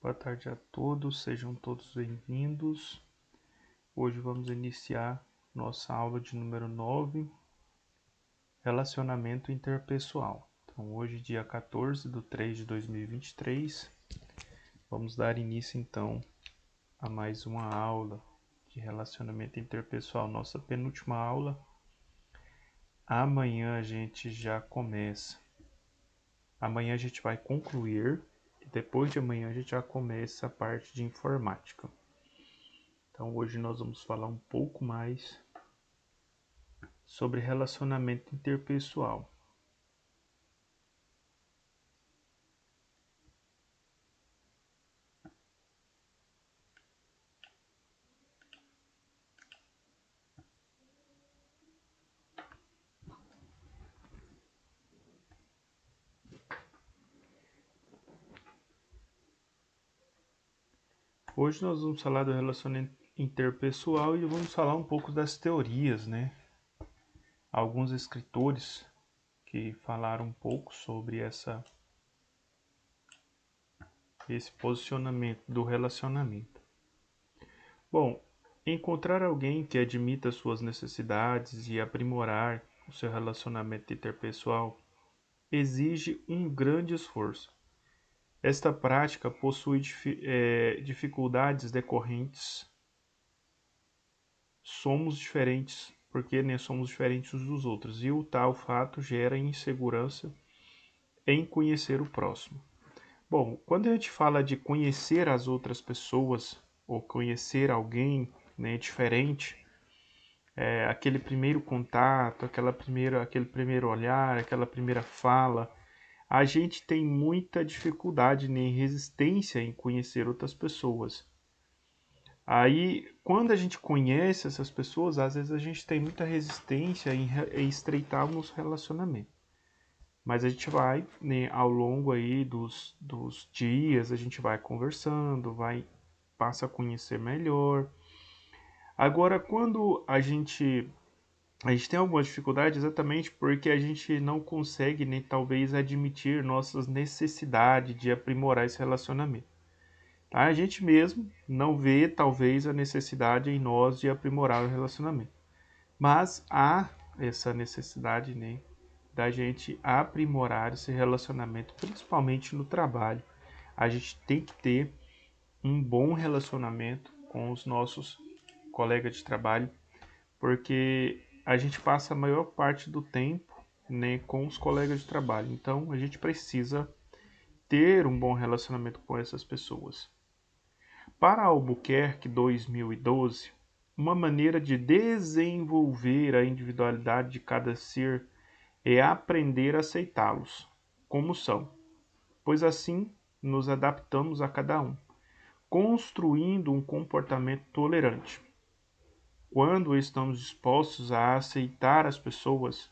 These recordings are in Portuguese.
Boa tarde a todos, sejam todos bem-vindos. Hoje vamos iniciar nossa aula de número 9, Relacionamento Interpessoal. Então, hoje, dia 14/3/2023, vamos dar início, então, a mais uma aula de Relacionamento Interpessoal, nossa penúltima aula. Amanhã a gente já começa. Amanhã a gente vai concluir e depois de amanhã a gente já começa a parte de informática. Então hoje nós vamos falar um pouco mais sobre relacionamento interpessoal. Hoje nós vamos falar do relacionamento interpessoal e vamos falar um pouco das teorias, né? Alguns escritores que falaram um pouco sobre esse posicionamento do relacionamento. Bom, encontrar alguém que admita suas necessidades e aprimorar o seu relacionamento interpessoal exige um grande esforço. Esta prática possui dificuldades decorrentes. Somos diferentes, porque somos diferentes uns dos outros, e o tal fato gera insegurança em conhecer o próximo. Bom, quando a gente fala de conhecer as outras pessoas, ou conhecer alguém, né, diferente, aquele primeiro contato, aquele primeiro olhar, aquela primeira fala, a gente tem muita dificuldade nem resistência em conhecer outras pessoas. Aí, quando a gente conhece essas pessoas, às vezes a gente tem muita resistência em estreitar o nosso relacionamento. Mas a gente vai, né, ao longo aí dos dias, a gente vai conversando, passa a conhecer melhor. Agora, quando a gente tem alguma dificuldade exatamente porque a gente não consegue nem talvez admitir nossas necessidades de aprimorar esse relacionamento. Tá? A gente mesmo não vê talvez a necessidade em nós de aprimorar o relacionamento. Mas há essa necessidade, né, da gente aprimorar esse relacionamento, principalmente no trabalho. A gente tem que ter um bom relacionamento com os nossos colegas de trabalho, porque a gente passa a maior parte do tempo, né, com os colegas de trabalho. Então, a gente precisa ter um bom relacionamento com essas pessoas. Para Albuquerque 2012, uma maneira de desenvolver a individualidade de cada ser é aprender a aceitá-los como são, pois assim nos adaptamos a cada um, construindo um comportamento tolerante. Quando estamos dispostos a aceitar as pessoas,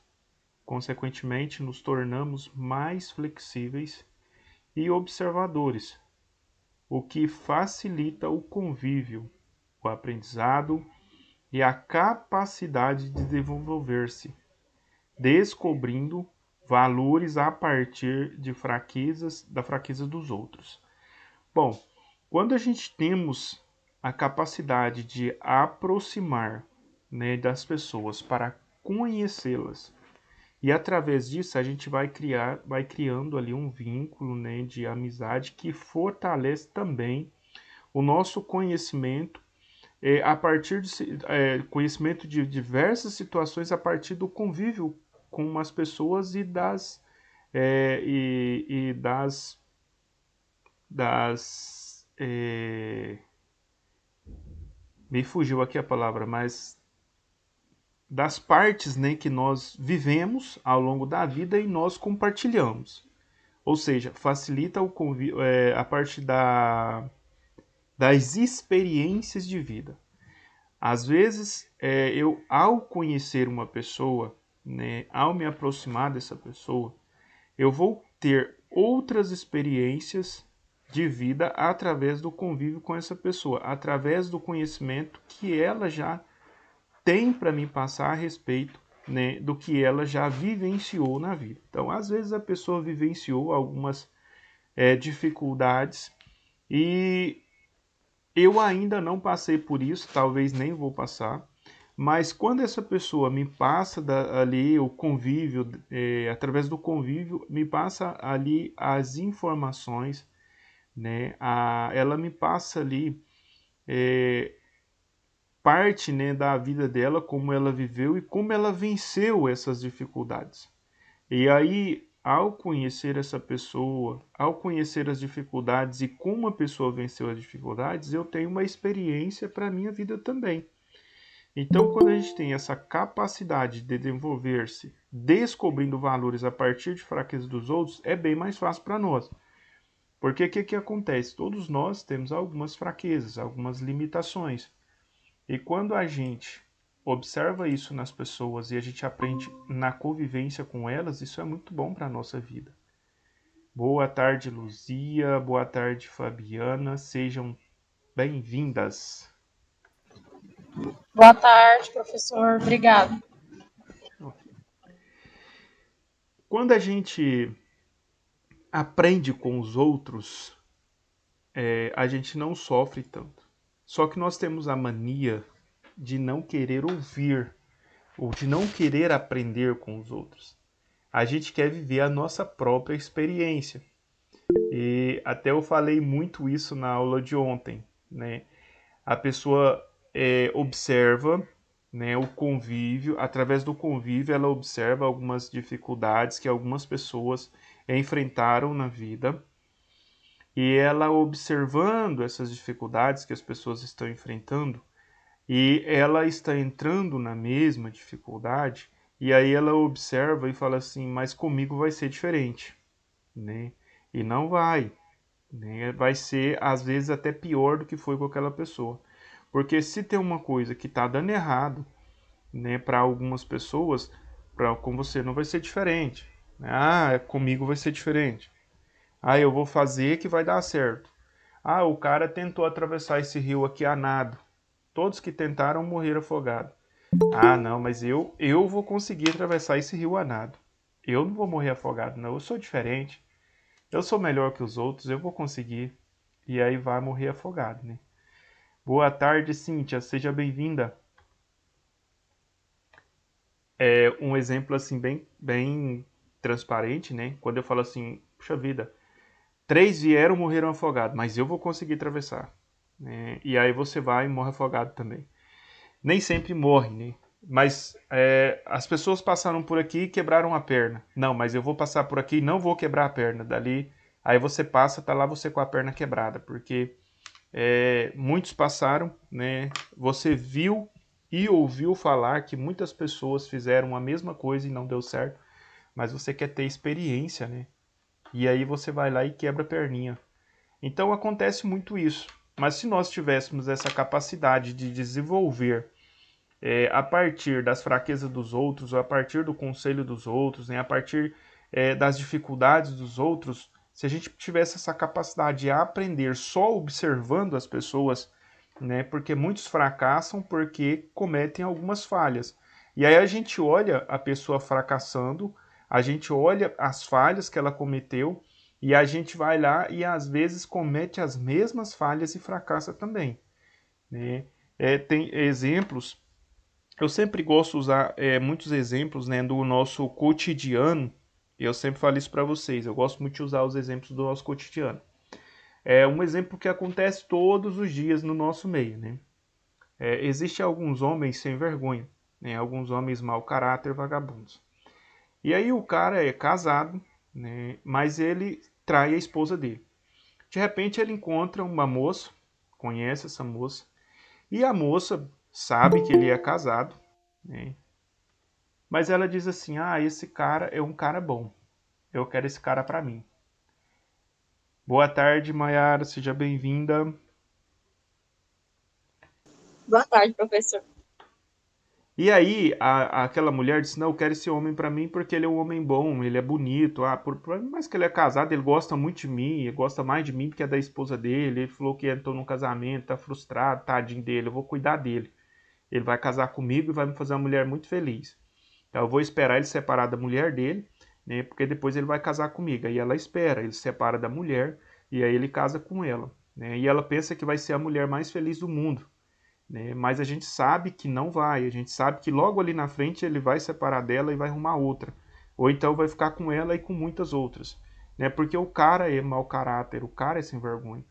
consequentemente nos tornamos mais flexíveis e observadores, o que facilita o convívio, o aprendizado e a capacidade de desenvolver-se, descobrindo valores a partir da fraqueza dos outros. Bom, quando a gente temos a capacidade de aproximar, né, das pessoas para conhecê-las, e através disso a gente vai criando ali um vínculo, né, de amizade que fortalece também o nosso conhecimento a partir de conhecimento de diversas situações a partir do convívio com as pessoas e das me fugiu aqui a palavra, mas das partes, né, que nós vivemos ao longo da vida e nós compartilhamos. Ou seja, facilita o convívio a parte das experiências de vida. Às vezes, eu, ao conhecer uma pessoa, né, ao me aproximar dessa pessoa, eu vou ter outras experiências de vida através do convívio com essa pessoa, através do conhecimento que ela já tem para me passar a respeito, né, do que ela já vivenciou na vida. Então, às vezes a pessoa vivenciou algumas dificuldades E eu ainda não passei por isso, talvez nem vou passar, mas quando essa pessoa me passa ali o convívio, através do convívio, me passa ali as informações, né? Ela me passa ali parte, né, da vida dela, como ela viveu e como ela venceu essas dificuldades. E aí, ao conhecer essa pessoa, ao conhecer as dificuldades e como a pessoa venceu as dificuldades, eu tenho uma experiência para a minha vida também. Então, quando a gente tem essa capacidade de desenvolver-se, descobrindo valores a partir de fraquezas dos outros, é bem mais fácil para nós. Porque o que acontece? Todos nós temos algumas fraquezas, algumas limitações. E quando a gente observa isso nas pessoas e a gente aprende na convivência com elas, isso é muito bom para a nossa vida. Boa tarde, Luzia. Boa tarde, Fabiana. Sejam bem-vindas. Boa tarde, professor. Obrigado. Quando a gente aprende com os outros, a gente não sofre tanto. Só que nós temos a mania de não querer ouvir ou de não querer aprender com os outros. A gente quer viver a nossa própria experiência. E até eu falei muito isso na aula de ontem, né? A pessoa observa, né, o convívio, através do convívio ela observa algumas dificuldades que algumas pessoas enfrentaram na vida e ela observando essas dificuldades que as pessoas estão enfrentando e ela está entrando na mesma dificuldade e aí ela observa e fala assim, mas comigo vai ser diferente, né? E não vai, né? Vai ser às vezes até pior do que foi com aquela pessoa. Porque se tem uma coisa que está dando errado, né, para algumas pessoas, com você não vai ser diferente. Ah, comigo vai ser diferente. Ah, eu vou fazer que vai dar certo. Ah, o cara tentou atravessar esse rio aqui a nado. Todos que tentaram morreram afogados. Ah, não, mas eu vou conseguir atravessar esse rio a nado. Eu não vou morrer afogado, não. Eu sou diferente. Eu sou melhor que os outros, eu vou conseguir. E aí vai morrer afogado, né? Boa tarde, Cíntia, seja bem-vinda. É um exemplo assim bem transparente, né? Quando eu falo assim, puxa vida, 3 vieram, morreram afogados, mas eu vou conseguir atravessar, né? E aí você vai e morre afogado também. Nem sempre morre, né? Mas as pessoas passaram por aqui e quebraram a perna. Não, mas eu vou passar por aqui e não vou quebrar a perna. Dali, aí você passa, tá lá você com a perna quebrada, porque muitos passaram, né? Você viu e ouviu falar que muitas pessoas fizeram a mesma coisa e não deu certo, mas você quer ter experiência, né? E aí você vai lá e quebra a perninha. Então acontece muito isso. Mas se nós tivéssemos essa capacidade de desenvolver a partir das fraquezas dos outros, a partir do conselho dos outros, né, a partir das dificuldades dos outros, se a gente tivesse essa capacidade de aprender só observando as pessoas, né, porque muitos fracassam porque cometem algumas falhas. E aí a gente olha a pessoa fracassando, a gente olha as falhas que ela cometeu e a gente vai lá e às vezes comete as mesmas falhas e fracassa também, né? Tem exemplos, eu sempre gosto de usar muitos exemplos, né, do nosso cotidiano. E eu sempre falo isso para vocês. Eu gosto muito de usar os exemplos do nosso cotidiano. É um exemplo que acontece todos os dias no nosso meio, né? Existem alguns homens sem vergonha, né? Alguns homens mau caráter, vagabundos. E aí o cara é casado, né? Mas ele trai a esposa dele. De repente ele encontra uma moça, conhece essa moça, e a moça sabe que ele é casado, né? Mas ela diz assim: ah, esse cara é um cara bom. Eu quero esse cara para mim. Boa tarde, Mayara, seja bem-vinda. Boa tarde, professor. E aí, aquela mulher disse: não, eu quero esse homem para mim porque ele é um homem bom, ele é bonito. Ah, por mais que ele é casado, ele gosta muito de mim, ele gosta mais de mim do que é da esposa dele. Ele falou que entrou num casamento, tá frustrado, tadinho dele, eu vou cuidar dele. Ele vai casar comigo e vai me fazer uma mulher muito feliz. Então eu vou esperar ele separar da mulher dele, né? Porque depois ele vai casar comigo. Aí ela espera, ele se separa da mulher e aí ele casa com ela. né? E ela pensa que vai ser a mulher mais feliz do mundo, né? Mas a gente sabe que não vai, a gente sabe que logo ali na frente ele vai separar dela e vai arrumar outra, ou então vai ficar com ela e com muitas outras, né? Porque o cara é mau caráter, o cara é sem vergonha.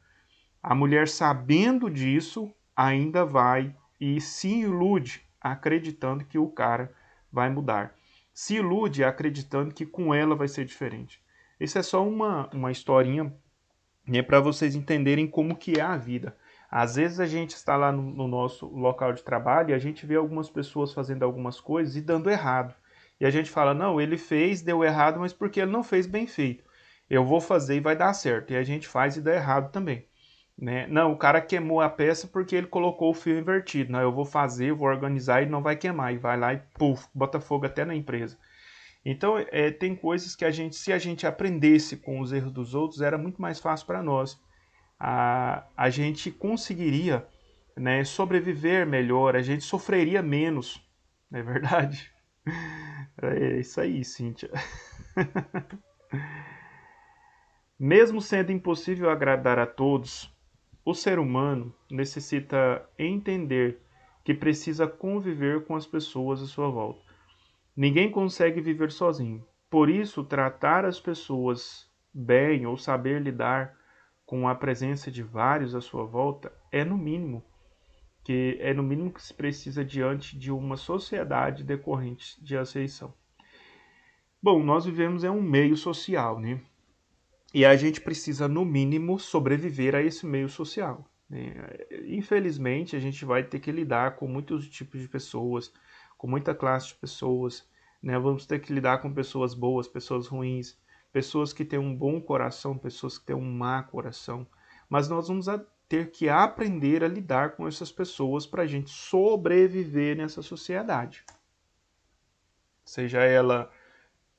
A mulher, sabendo disso, ainda vai e se ilude acreditando que o cara vai mudar. Se ilude acreditando que com ela vai ser diferente. Isso é só uma historinha, né, para vocês entenderem como que é a vida. Às vezes a gente está lá no nosso local de trabalho e a gente vê algumas pessoas fazendo algumas coisas e dando errado. E a gente fala, não, ele fez, deu errado, mas porque ele não fez bem feito. Eu vou fazer e vai dar certo. E a gente faz e dá errado também, né? Não, o cara queimou a peça porque ele colocou o fio invertido. Não, eu vou fazer, eu vou organizar e não vai queimar. E vai lá e puf, bota fogo até na empresa. Então, tem coisas que se a gente aprendesse com os erros dos outros, era muito mais fácil para nós. A gente conseguiria, né, sobreviver melhor, a gente sofreria menos, não é verdade? É isso aí, Cíntia. Mesmo sendo impossível agradar a todos, o ser humano necessita entender que precisa conviver com as pessoas à sua volta. Ninguém consegue viver sozinho. Por isso, tratar as pessoas bem ou saber lidar com a presença de vários à sua volta é no mínimo que se precisa diante de uma sociedade decorrente de aceição. Bom, nós vivemos em um meio social, né? E a gente precisa, no mínimo, sobreviver a esse meio social, né? Infelizmente, a gente vai ter que lidar com muitos tipos de pessoas, com muita classe de pessoas, né? Vamos ter que lidar com pessoas boas, pessoas ruins, pessoas que têm um bom coração, pessoas que têm um má coração. Mas nós vamos ter que aprender a lidar com essas pessoas para a gente sobreviver nessa sociedade. Seja ela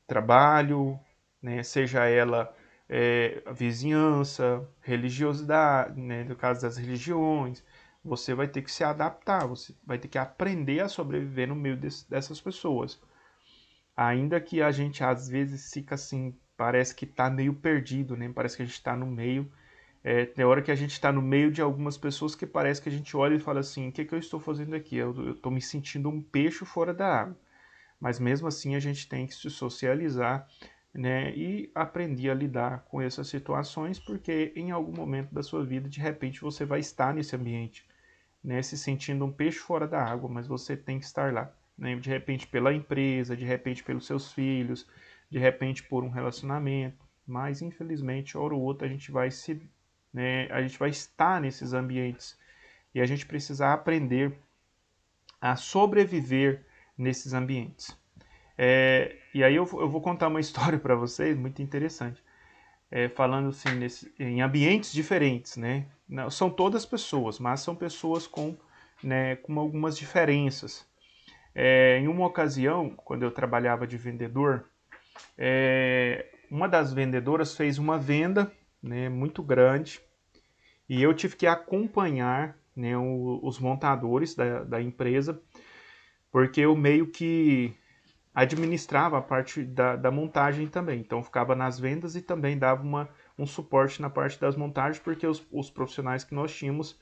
trabalho, né? Seja ela a vizinhança, religiosidade, né? No caso das religiões, você vai ter que se adaptar, você vai ter que aprender a sobreviver no meio dessas pessoas. Ainda que a gente às vezes fica assim, parece que está meio perdido, né? Parece que a gente está no meio. Tem hora que a gente está no meio de algumas pessoas que parece que a gente olha e fala assim, o que, que eu estou fazendo aqui? Eu estou me sentindo um peixe fora da água. Mas mesmo assim a gente tem que se socializar, né, e aprender a lidar com essas situações, porque em algum momento da sua vida, de repente, você vai estar nesse ambiente, né, se sentindo um peixe fora da água, mas você tem que estar lá, né, de repente pela empresa, de repente pelos seus filhos, de repente por um relacionamento, mas infelizmente, hora ou outra, a gente vai estar nesses ambientes e a gente precisa aprender a sobreviver nesses ambientes. E aí eu vou contar uma história para vocês muito interessante, falando assim em ambientes diferentes, né? Não, são todas pessoas, mas são pessoas com algumas diferenças. Em uma ocasião, quando eu trabalhava de vendedor, uma das vendedoras fez uma venda, né, muito grande e eu tive que acompanhar, né, os montadores da empresa, porque eu meio que administrava a parte da montagem também. Então ficava nas vendas e também dava um suporte na parte das montagens, porque os profissionais que nós tínhamos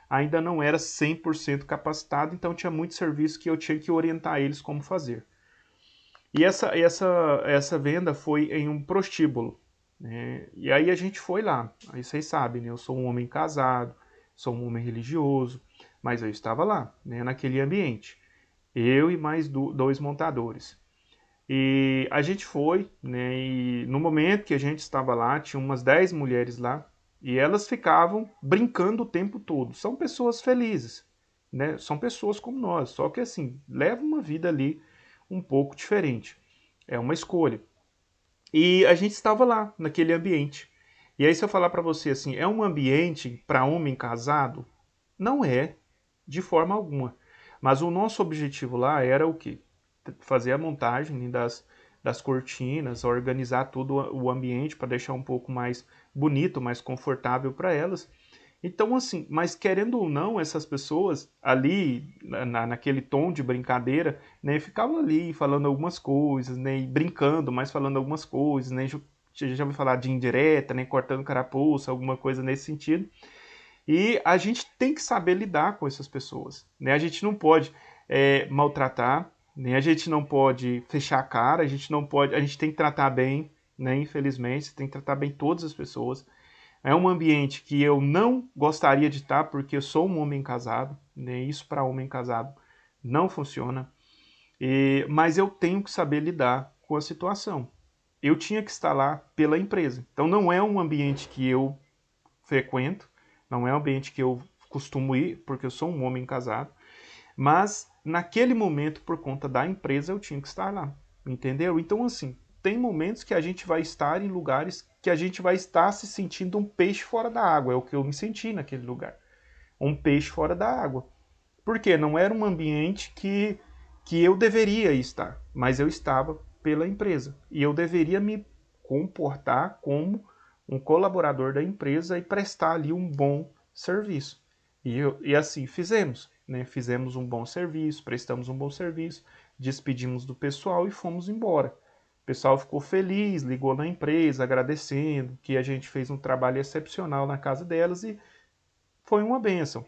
ainda não era 100% capacitado, então tinha muito serviço que eu tinha que orientar eles como fazer. E essa venda foi em um prostíbulo, né? E aí a gente foi lá. Aí vocês sabem, né? Eu sou um homem casado, sou um homem religioso, mas eu estava lá, né, naquele ambiente. Eu e mais dois montadores. E a gente foi, né? E no momento que a gente estava lá, tinha umas 10 mulheres lá, e elas ficavam brincando o tempo todo. São pessoas felizes, né? São pessoas como nós, só que assim, levam uma vida ali um pouco diferente. É uma escolha. E a gente estava lá, naquele ambiente. E aí, se eu falar para você assim, é um ambiente para homem casado? Não é, de forma alguma. Mas o nosso objetivo lá era o quê? Fazer a montagem das cortinas, organizar todo o ambiente para deixar um pouco mais bonito, mais confortável para elas. Então, assim, mas querendo ou não, essas pessoas ali, naquele tom de brincadeira, né, ficavam ali falando algumas coisas, né, brincando, mas falando algumas coisas, né, já ouvi falar de indireta, né, cortando carapuça, alguma coisa nesse sentido. E a gente tem que saber lidar com essas pessoas, né? A gente não pode maltratar, né? A gente não pode fechar a cara, a gente não pode, a gente tem que tratar bem, né? Infelizmente, tem que tratar bem todas as pessoas. É um ambiente que eu não gostaria de estar porque eu sou um homem casado, né? Isso para homem casado não funciona. Mas eu tenho que saber lidar com a situação. Eu tinha que estar lá pela empresa. Então não é um ambiente que eu frequento, não é um ambiente que eu costumo ir, porque eu sou um homem casado, mas naquele momento, por conta da empresa, eu tinha que estar lá, entendeu? Então, assim, tem momentos que a gente vai estar em lugares que a gente vai estar se sentindo um peixe fora da água, é o que eu me senti naquele lugar, um peixe fora da água. Porque não era um ambiente que eu deveria estar, mas eu estava pela empresa. E eu deveria me comportar como um colaborador da empresa e prestar ali um bom serviço. E assim fizemos, né? Fizemos um bom serviço, prestamos um bom serviço, despedimos do pessoal e fomos embora. O pessoal ficou feliz, ligou na empresa agradecendo que a gente fez um trabalho excepcional na casa delas e foi uma bênção.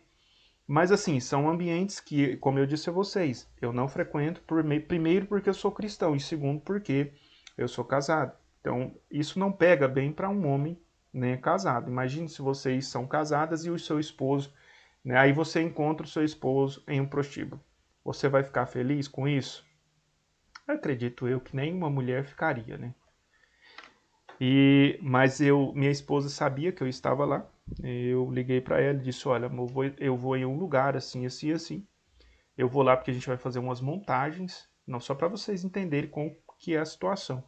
Mas assim, são ambientes que, como eu disse a vocês, eu não frequento primeiro porque eu sou cristão e segundo porque eu sou casado. Então, isso não pega bem para um homem, né, casado. Imagine se vocês são casadas e o seu esposo, né, aí você encontra o seu esposo em um prostíbulo. Você vai ficar feliz com isso? Acredito eu que nenhuma mulher ficaria, né? Mas minha esposa sabia que eu estava lá. Eu liguei para ela e disse: Olha, amor, eu vou em um lugar assim, assim, assim. Eu vou lá porque a gente vai fazer umas montagens, não só para vocês entenderem como que é a situação.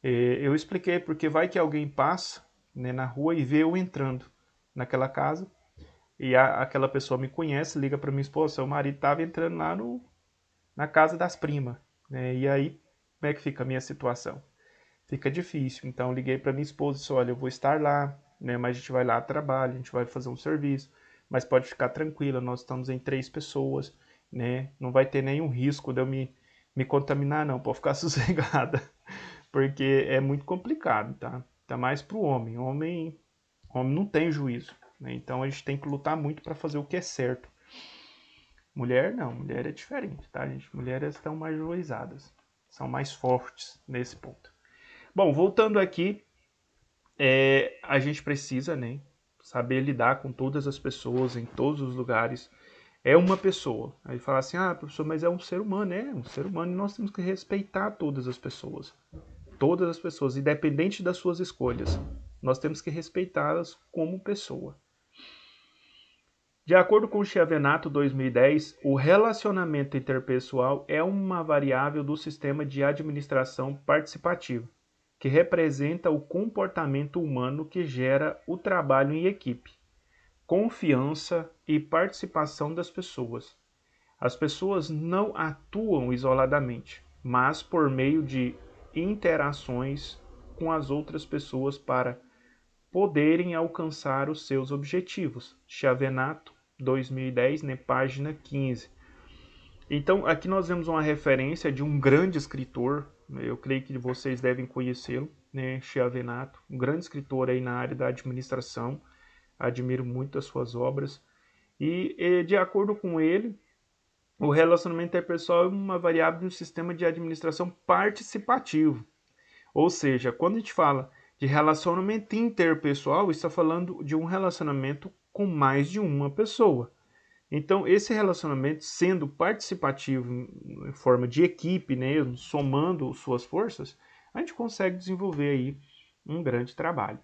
Eu expliquei porque vai que alguém passa, né, na rua e vê eu entrando naquela casa e aquela pessoa me conhece, liga para minha esposa: Seu marido estava entrando lá na casa das primas, né? E aí como é que fica a minha situação? Fica difícil. Então liguei para minha esposa e disse: Olha, eu vou estar lá, né? Mas a gente vai lá a trabalho, a gente vai fazer um serviço, mas pode ficar tranquila, nós estamos em 3 pessoas, né? Não vai ter nenhum risco de eu me contaminar, não. Pode ficar sossegada, porque é muito complicado, tá? Tá mais pro homem. Homem não tem juízo, né? Então a gente tem que lutar muito para fazer o que é certo. Mulher não, mulher é diferente, tá, gente? Mulheres estão mais juizadas, são mais fortes nesse ponto. Bom, voltando aqui, a gente precisa, né, saber lidar com todas as pessoas em todos os lugares. É uma pessoa. Aí fala assim: ah, professor, mas é um ser humano. É um ser humano e nós temos que respeitar todas as pessoas. Todas as pessoas, independente das suas escolhas. Nós temos que respeitá-las como pessoa. De acordo com o Chiavenato 2010, o relacionamento interpessoal é uma variável do sistema de administração participativo, que representa o comportamento humano que gera o trabalho em equipe, confiança e participação das pessoas. As pessoas não atuam isoladamente, mas por meio de interações com as outras pessoas para poderem alcançar os seus objetivos. Chiavenato 2010, né, página 15. Então, aqui nós vemos uma referência de um grande escritor, né, eu creio que vocês devem conhecê-lo, né, Chiavenato, um grande escritor aí na área da administração, admiro muito as suas obras, e de acordo com ele, o relacionamento interpessoal é uma variável do sistema de administração participativo. Ou seja, quando a gente fala de relacionamento interpessoal, está falando de um relacionamento com mais de uma pessoa. Então, esse relacionamento sendo participativo em forma de equipe, né, somando suas forças, a gente consegue desenvolver aí um grande trabalho.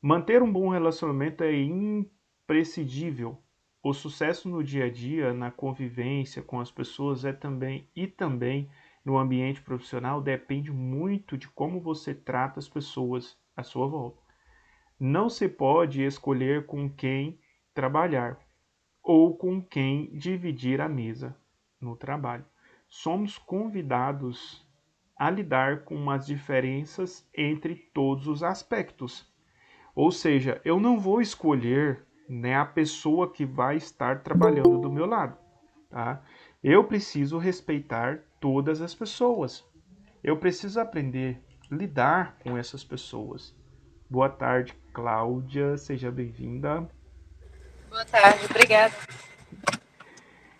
Manter um bom relacionamento é imprescindível. O sucesso no dia a dia, na convivência com as pessoas também no ambiente profissional depende muito de como você trata as pessoas à sua volta. Não se pode escolher com quem trabalhar ou com quem dividir a mesa no trabalho. Somos convidados a lidar com as diferenças entre todos os aspectos. Ou seja, eu não vou escolher, né, a pessoa que vai estar trabalhando do meu lado, tá? Eu preciso respeitar todas as pessoas. Eu preciso aprender a lidar com essas pessoas. Boa tarde, Cláudia, seja bem-vinda. Boa tarde, obrigada.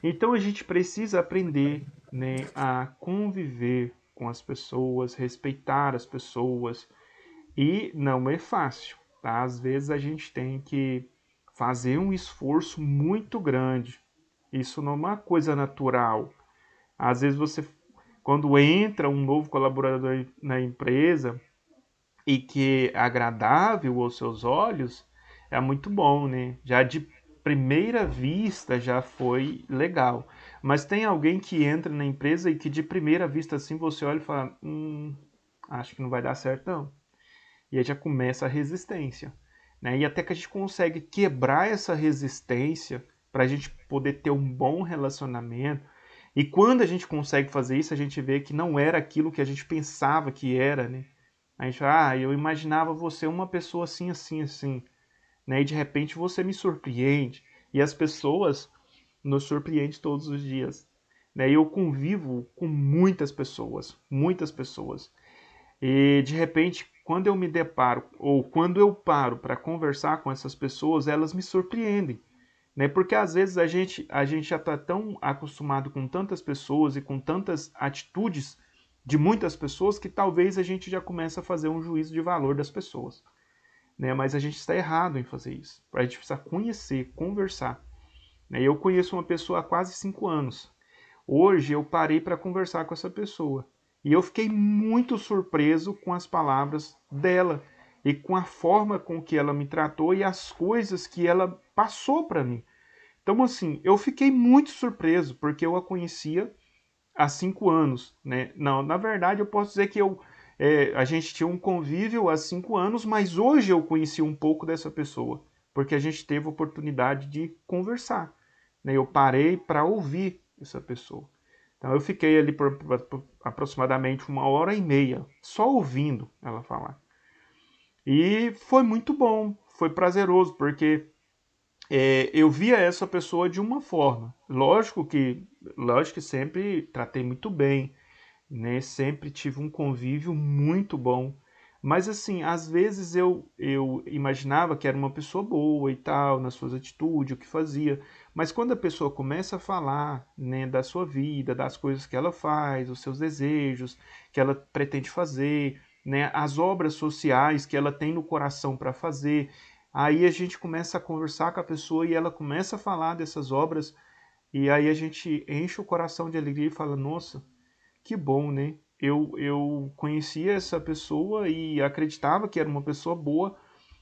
Então a gente precisa aprender, né, a conviver com as pessoas, respeitar as pessoas, e não é fácil, tá? Às vezes a gente tem que fazer um esforço muito grande. Isso não é uma coisa natural. Às vezes você, quando entra um novo colaborador na empresa e que é agradável aos seus olhos, é muito bom, né? Já de primeira vista já foi legal. Mas tem alguém que entra na empresa e que de primeira vista assim você olha e fala, acho que não vai dar certo não. E aí já começa a resistência, né? E até que a gente consegue quebrar essa resistência para a gente poder ter um bom relacionamento. E quando a gente consegue fazer isso, a gente vê que não era aquilo que a gente pensava que era, né? A gente fala, eu imaginava você uma pessoa assim, assim, assim, né? E de repente você me surpreende. E as pessoas nos surpreendem todos os dias, né? E eu convivo com muitas pessoas, muitas pessoas. E de repente, quando eu me deparo ou quando eu paro para conversar com essas pessoas, elas me surpreendem, né? Porque às vezes a gente já está tão acostumado com tantas pessoas e com tantas atitudes de muitas pessoas que talvez a gente já comece a fazer um juízo de valor das pessoas, né? Mas a gente está errado em fazer isso. A gente precisa conhecer, conversar, né? Eu conheço uma pessoa há quase 5 anos. Hoje eu parei para conversar com essa pessoa e eu fiquei muito surpreso com as palavras dela e com a forma com que ela me tratou e as coisas que ela passou para mim. Então, assim, eu fiquei muito surpreso porque eu a conhecia há 5 anos, né? Não, na verdade, eu posso dizer que a gente tinha um convívio há 5 anos, mas hoje eu conheci um pouco dessa pessoa porque a gente teve a oportunidade de conversar, né? Eu parei para ouvir essa pessoa. Então eu fiquei ali por aproximadamente 1 hora e meia, só ouvindo ela falar. E foi muito bom, foi prazeroso, porque eu via essa pessoa de uma forma. Lógico que sempre tratei muito bem, né? Sempre tive um convívio muito bom. Mas assim, às vezes eu imaginava que era uma pessoa boa e tal, nas suas atitudes, o que fazia. Mas quando a pessoa começa a falar, né, da sua vida, das coisas que ela faz, os seus desejos, que ela pretende fazer, né, as obras sociais que ela tem no coração para fazer, aí a gente começa a conversar com a pessoa e ela começa a falar dessas obras, e aí a gente enche o coração de alegria e fala: Nossa, que bom, né? Eu conhecia essa pessoa e acreditava que era uma pessoa boa,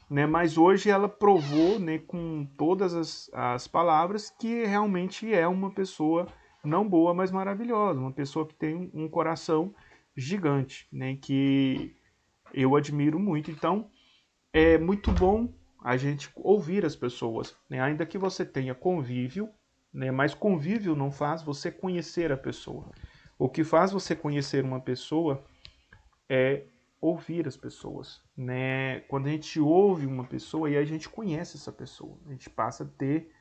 né? Mas hoje ela provou, né, com todas as palavras, que realmente é uma pessoa não boa, mas maravilhosa, uma pessoa que tem um coração gigante, né? Que eu admiro muito. Então é muito bom a gente ouvir as pessoas, né? Ainda que você tenha convívio, né? Mas convívio não faz você conhecer a pessoa. O que faz você conhecer uma pessoa é ouvir as pessoas, né? Quando a gente ouve uma pessoa e a gente conhece essa pessoa, a gente passa a ter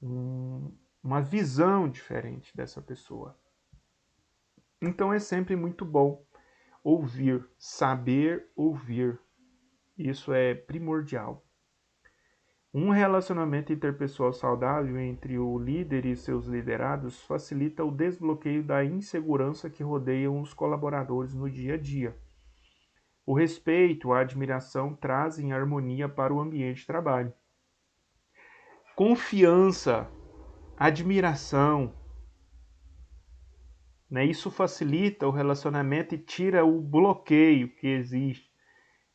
uma visão diferente dessa pessoa. Então é sempre muito bom ouvir, saber ouvir. Isso é primordial. Um relacionamento interpessoal saudável entre o líder e seus liderados facilita o desbloqueio da insegurança que rodeiam os colaboradores no dia a dia. O respeito, a admiração trazem harmonia para o ambiente de trabalho. Confiança, admiração, né? Isso facilita o relacionamento e tira o bloqueio que existe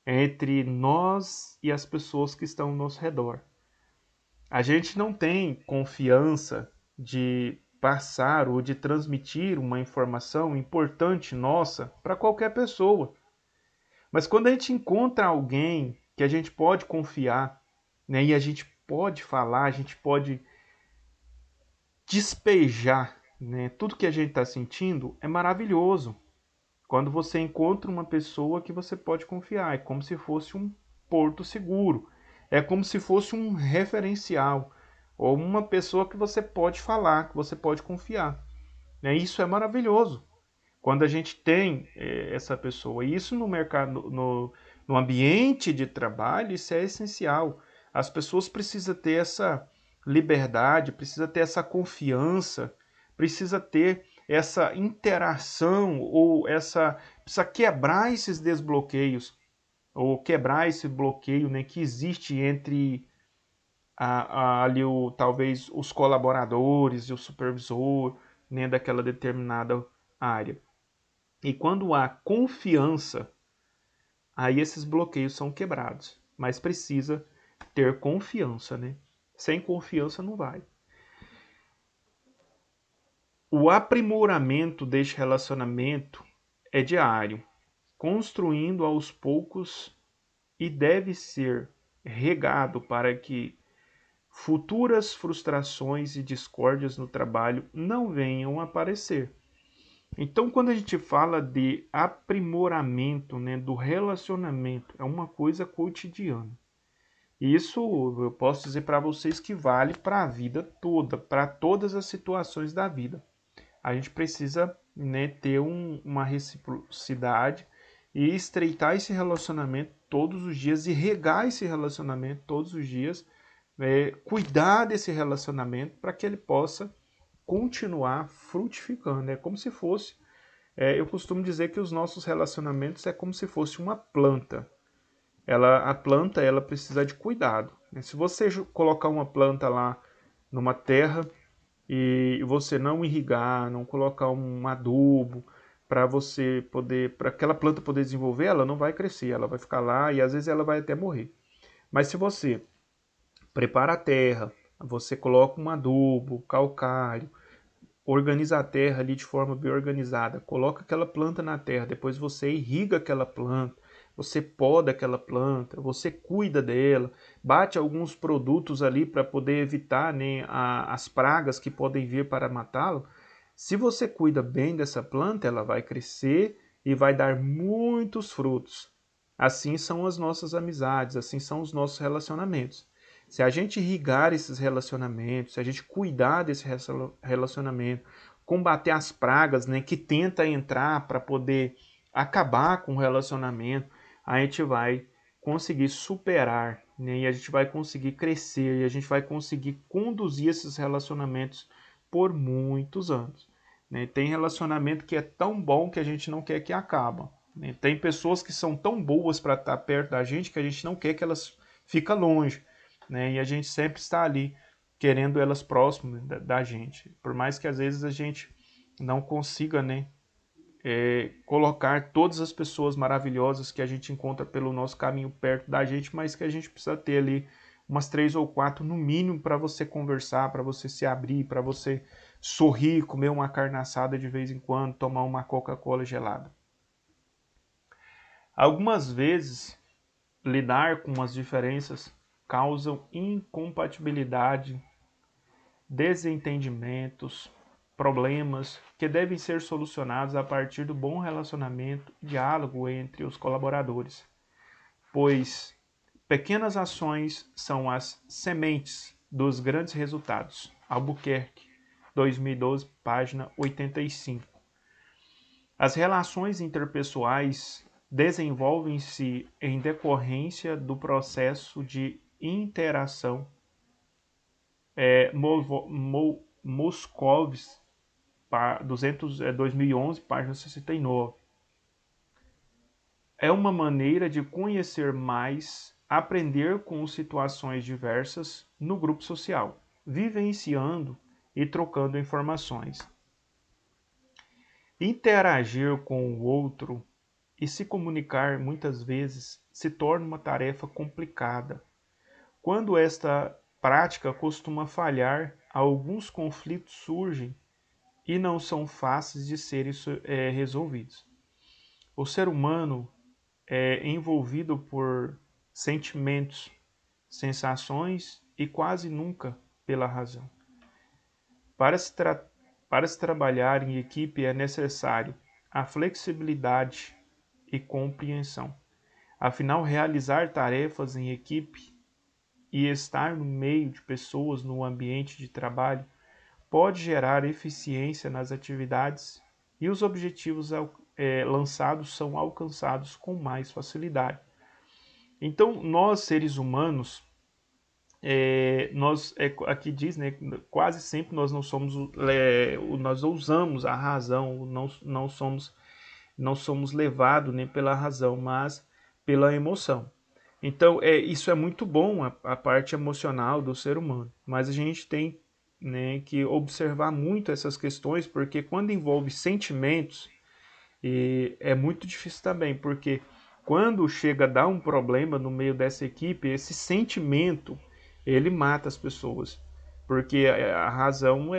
entre nós e as pessoas que estão ao nosso redor. A gente não tem confiança de passar ou de transmitir uma informação importante nossa para qualquer pessoa. Mas quando a gente encontra alguém que a gente pode confiar, né, e a gente pode falar, a gente pode despejar, né, tudo que a gente está sentindo, é maravilhoso. Quando você encontra uma pessoa que você pode confiar, é como se fosse um porto seguro, é como se fosse um referencial, ou uma pessoa que você pode falar, que você pode confiar. Né? Isso é maravilhoso quando a gente tem essa pessoa. E isso no mercado, no ambiente de trabalho, isso é essencial. As pessoas precisam ter liberdade, precisa ter essa confiança, precisa ter essa interação ou precisa quebrar esses desbloqueios ou quebrar esse bloqueio, né, que existe entre ali talvez os colaboradores e o supervisor, né, daquela determinada área. E quando há confiança, aí esses bloqueios são quebrados, mas precisa ter confiança, né? Sem confiança não vai. O aprimoramento deste relacionamento é diário, construindo aos poucos e deve ser regado para que futuras frustrações e discórdias no trabalho não venham a aparecer. Então, quando a gente fala de aprimoramento, né, do relacionamento, é uma coisa cotidiana. Isso eu posso dizer para vocês que vale para a vida toda, para todas as situações da vida. A gente precisa, né, ter uma reciprocidade e estreitar esse relacionamento todos os dias e regar esse relacionamento todos os dias, cuidar desse relacionamento para que ele possa continuar frutificando. É como se fosse, eu costumo dizer que os nossos relacionamentos é como se fosse uma planta. A planta ela precisa de cuidado, né? Se você colocar uma planta lá numa terra e você não irrigar, não colocar um adubo para aquela planta poder desenvolver, ela não vai crescer, ela vai ficar lá e às vezes ela vai até morrer. Mas se você prepara a terra, você coloca um adubo, calcário, organiza a terra ali de forma bem organizada, coloca aquela planta na terra, depois você irriga aquela planta, você poda aquela planta, você cuida dela, bate alguns produtos ali para poder evitar, né, as pragas que podem vir para matá-la. Se você cuida bem dessa planta, ela vai crescer e vai dar muitos frutos. Assim são as nossas amizades, assim são os nossos relacionamentos. Se a gente irrigar esses relacionamentos, se a gente cuidar desse relacionamento, combater as pragas, né, que tenta entrar para poder acabar com o relacionamento, a gente vai conseguir superar, né, e a gente vai conseguir crescer, e a gente vai conseguir conduzir esses relacionamentos por muitos anos. Né? Tem relacionamento que é tão bom que a gente não quer que acabe. Né? Tem pessoas que são tão boas para estar perto da gente que a gente não quer que elas fiquem longe. Né? E a gente sempre está ali querendo elas próximas da gente. Por mais que às vezes a gente não consiga, né, colocar todas as pessoas maravilhosas que a gente encontra pelo nosso caminho perto da gente, mas que a gente precisa ter ali umas 3 ou 4 no mínimo para você conversar, para você se abrir, para você sorrir, comer uma carne assada de vez em quando, tomar uma Coca-Cola gelada. Algumas vezes, lidar com as diferenças causam incompatibilidade, desentendimentos, problemas que devem ser solucionados a partir do bom relacionamento e diálogo entre os colaboradores, pois pequenas ações são as sementes dos grandes resultados. Albuquerque, 2012, página 85. As relações interpessoais desenvolvem-se em decorrência do processo de interação. Moscovis, 2011, página 69. É uma maneira de conhecer mais, aprender com situações diversas no grupo social, vivenciando e trocando informações. Interagir com o outro e se comunicar muitas vezes se torna uma tarefa complicada. Quando esta prática costuma falhar, alguns conflitos surgem e não são fáceis de serem resolvidos. O ser humano é envolvido por sentimentos, sensações e quase nunca pela razão. Para se trabalhar em equipe é necessário a flexibilidade e compreensão. Afinal, realizar tarefas em equipe e estar no meio de pessoas no ambiente de trabalho pode gerar eficiência nas atividades e os objetivos lançados são alcançados com mais facilidade. Então, nós seres humanos aqui diz, né, quase sempre nós não somos, nós usamos a razão, não somos levados nem pela razão, mas pela emoção. Então, isso é muito bom, a parte emocional do ser humano, mas a gente tem, né, que observar muito essas questões, porque quando envolve sentimentos, é muito difícil também, porque quando chega a dar um problema no meio dessa equipe, esse sentimento, ele mata as pessoas, porque a razão,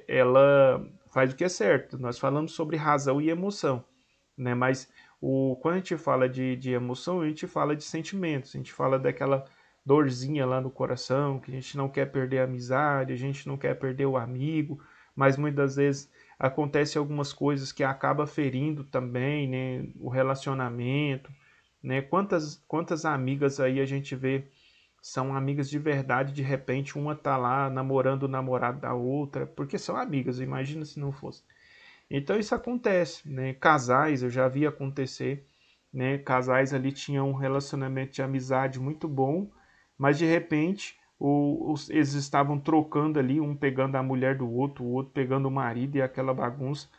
ela faz o que é certo. Nós falamos sobre razão e emoção, né? Mas quando a gente fala de emoção, a gente fala de sentimentos, a gente fala daquela dorzinha lá no coração, que a gente não quer perder a amizade, a gente não quer perder o amigo, mas muitas vezes acontece algumas coisas que acaba ferindo também, né, o relacionamento, né? Quantas amigas aí a gente vê são amigas de verdade, de repente uma tá lá namorando o namorado da outra, porque são amigas, imagina se não fosse. Então isso acontece, né? Casais, eu já vi acontecer, né? Casais ali tinham um relacionamento de amizade muito bom, mas de repente eles estavam trocando ali, um pegando a mulher do outro, o outro pegando o marido e aquela bagunça,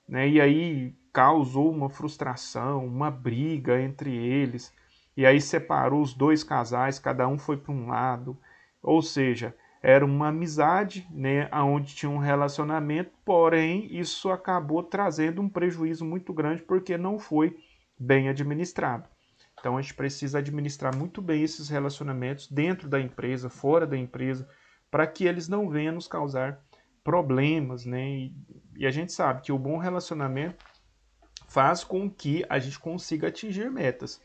né? E aí causou uma frustração, uma briga entre eles, e aí separou os dois casais, cada um foi para um lado, ou seja, era uma amizade, né, onde tinha um relacionamento, porém isso acabou trazendo um prejuízo muito grande porque não foi bem administrado. Então a gente precisa administrar muito bem esses relacionamentos dentro da empresa, fora da empresa, para que eles não venham nos causar problemas, né? E a gente sabe que o bom relacionamento faz com que a gente consiga atingir metas.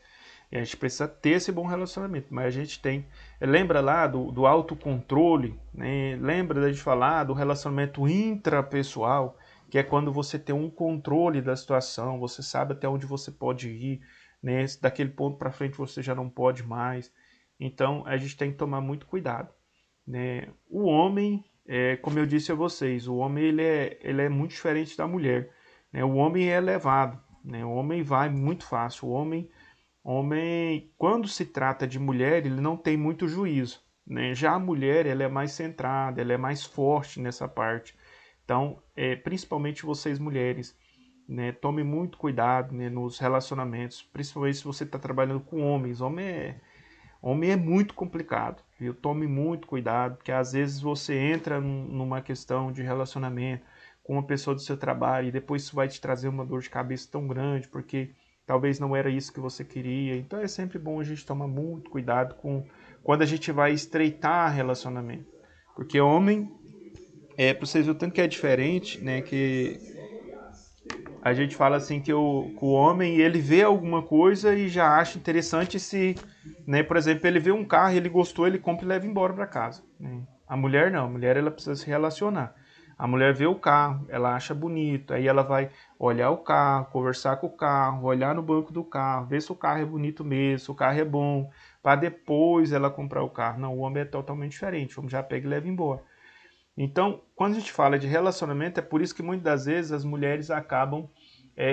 E a gente precisa ter esse bom relacionamento, mas a gente tem. Lembra lá do autocontrole, né? Lembra da gente falar do relacionamento intrapessoal, que é quando você tem um controle da situação, você sabe até onde você pode ir, né? Daquele ponto para frente você já não pode mais. Então a gente tem que tomar muito cuidado, né? O homem, como eu disse a vocês, o homem ele é muito diferente da mulher, né? O homem é elevado, né? O homem vai muito fácil. O homem, quando se trata de mulher, ele não tem muito juízo, né? Já a mulher, ela é mais centrada, ela é mais forte nessa parte. Então, principalmente vocês mulheres, né? Tome muito cuidado, né, nos relacionamentos, principalmente se você está trabalhando com homens. Homem é muito complicado, viu? Tome muito cuidado, porque às vezes você entra numa questão de relacionamento com uma pessoa do seu trabalho e depois isso vai te trazer uma dor de cabeça tão grande, porque talvez não era isso que você queria. Então é sempre bom a gente tomar muito cuidado com quando a gente vai estreitar relacionamento. Porque homem, para vocês verem o tanto que é diferente, né? Que a gente fala assim que o homem ele vê alguma coisa e já acha interessante se, né, por exemplo, ele vê um carro, ele gostou, ele compra e leva embora para casa, né? A mulher não, a mulher ela precisa se relacionar. A mulher vê o carro, ela acha bonito, aí ela vai olhar o carro, conversar com o carro, olhar no banco do carro, ver se o carro é bonito mesmo, se o carro é bom, para depois ela comprar o carro. Não, o homem é totalmente diferente, o homem já pega e leva embora. Então, quando a gente fala de relacionamento, é por isso que muitas das vezes as mulheres acabam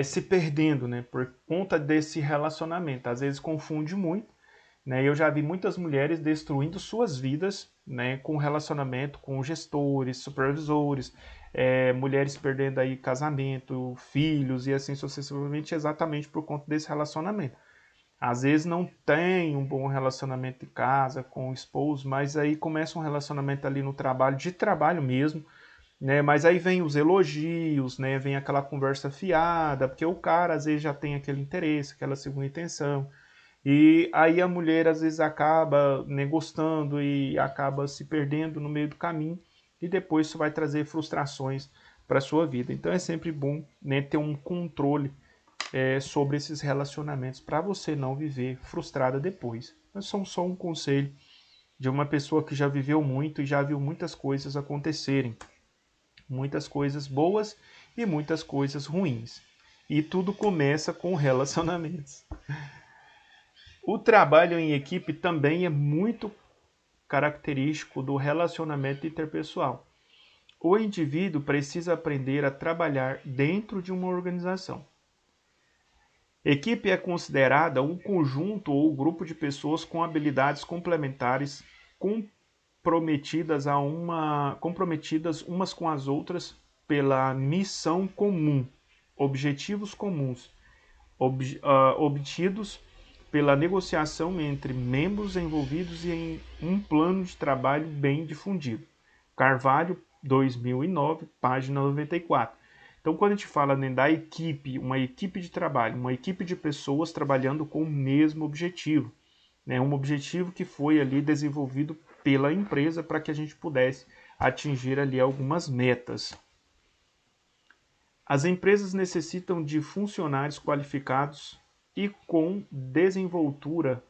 se perdendo, né? Por conta desse relacionamento. Às vezes confunde muito, né? Eu já vi muitas mulheres destruindo suas vidas, né? Com relacionamento com gestores, supervisores, mulheres perdendo aí casamento, filhos e assim sucessivamente, exatamente por conta desse relacionamento. Às vezes não tem um bom relacionamento em casa com o esposo, mas aí começa um relacionamento ali no trabalho, de trabalho mesmo, né? Mas aí vem os elogios, né? Vem aquela conversa fiada, porque o cara às vezes já tem aquele interesse, aquela segunda intenção. E aí a mulher às vezes acaba, né, gostando e acaba se perdendo no meio do caminho e depois isso vai trazer frustrações para a sua vida. Então é sempre bom, né, ter um controle sobre esses relacionamentos para você não viver frustrada depois. Mas só um conselho de uma pessoa que já viveu muito e já viu muitas coisas acontecerem, muitas coisas boas e muitas coisas ruins. E tudo começa com relacionamentos. O trabalho em equipe também é muito característico do relacionamento interpessoal. O indivíduo precisa aprender a trabalhar dentro de uma organização. Equipe é considerada um conjunto ou grupo de pessoas com habilidades complementares comprometidas umas com as outras pela missão comum, objetivos comuns, obtidos pela negociação entre membros envolvidos em um plano de trabalho bem difundido. Carvalho, 2009, página 94. Então, quando a gente fala, né, da equipe, uma equipe de trabalho, uma equipe de pessoas trabalhando com o mesmo objetivo, né, um objetivo que foi ali desenvolvido pela empresa para que a gente pudesse atingir ali algumas metas. As empresas necessitam de funcionários qualificados e com desenvoltura.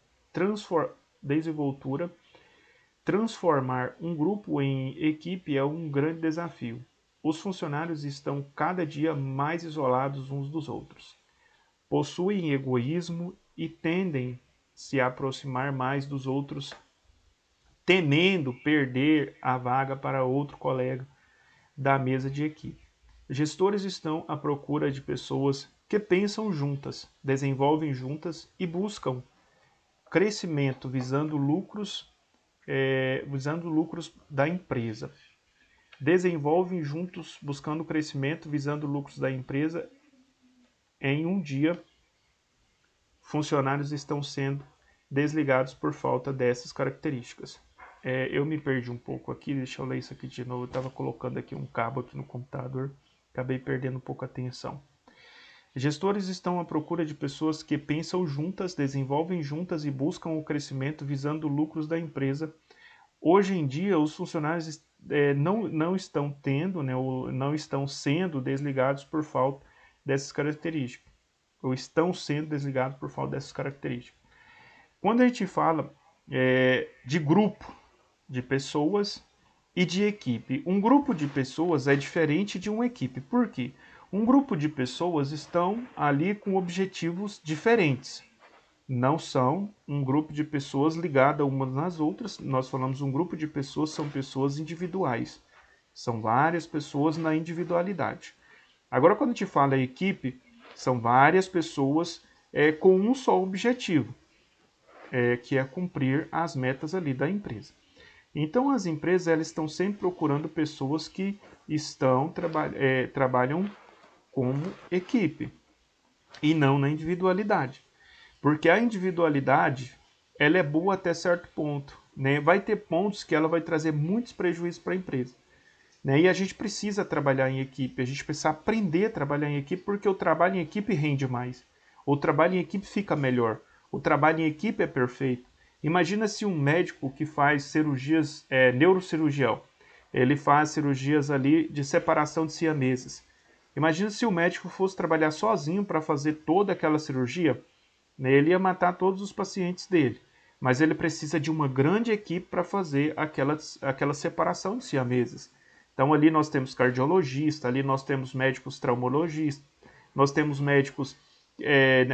Transformar um grupo em equipe é um grande desafio. Os funcionários estão cada dia mais isolados uns dos outros. Possuem egoísmo e tendem a se aproximar mais dos outros, temendo perder a vaga para outro colega da mesa de equipe. Gestores estão à procura de pessoas que pensam juntas, desenvolvem juntas e buscam crescimento visando lucros da empresa. Desenvolvem juntos buscando crescimento visando lucros da empresa. Em um dia, funcionários estão sendo desligados por falta dessas características. Eu me perdi um pouco aqui, deixa eu ler isso aqui de novo. Eu estava colocando aqui um cabo aqui no computador, acabei perdendo um pouco a atenção. Gestores estão à procura de pessoas que pensam juntas, desenvolvem juntas e buscam o crescimento visando lucros da empresa. Hoje em dia, os funcionários não estão tendo, né, ou não estão sendo desligados por falta dessas características, ou estão sendo desligados por falta dessas características. Quando a gente fala de grupo de pessoas e de equipe, um grupo de pessoas é diferente de uma equipe. Por quê? Um grupo de pessoas estão ali com objetivos diferentes. Não são um grupo de pessoas ligadas umas nas outras. Nós falamos um grupo de pessoas, são pessoas individuais. São várias pessoas na individualidade. Agora, quando a gente fala equipe, são várias pessoas com um só objetivo, que é cumprir as metas ali da empresa. Então, as empresas elas estão sempre procurando pessoas que trabalham como equipe e não na individualidade. Porque a individualidade ela é boa até certo ponto, né? Vai ter pontos que ela vai trazer muitos prejuízos para a empresa, né? E a gente precisa trabalhar em equipe, a gente precisa aprender a trabalhar em equipe, porque o trabalho em equipe rende mais, o trabalho em equipe fica melhor, o trabalho em equipe é perfeito. Imagina se um médico que faz cirurgias, neurocirurgião, ele faz cirurgias ali de separação de siameses. Imagina se o médico fosse trabalhar sozinho para fazer toda aquela cirurgia, né? Ele ia matar todos os pacientes dele. Mas ele precisa de uma grande equipe para fazer aquela separação de siameses. Então ali nós temos cardiologista, ali nós temos médicos traumologistas, nós temos médicos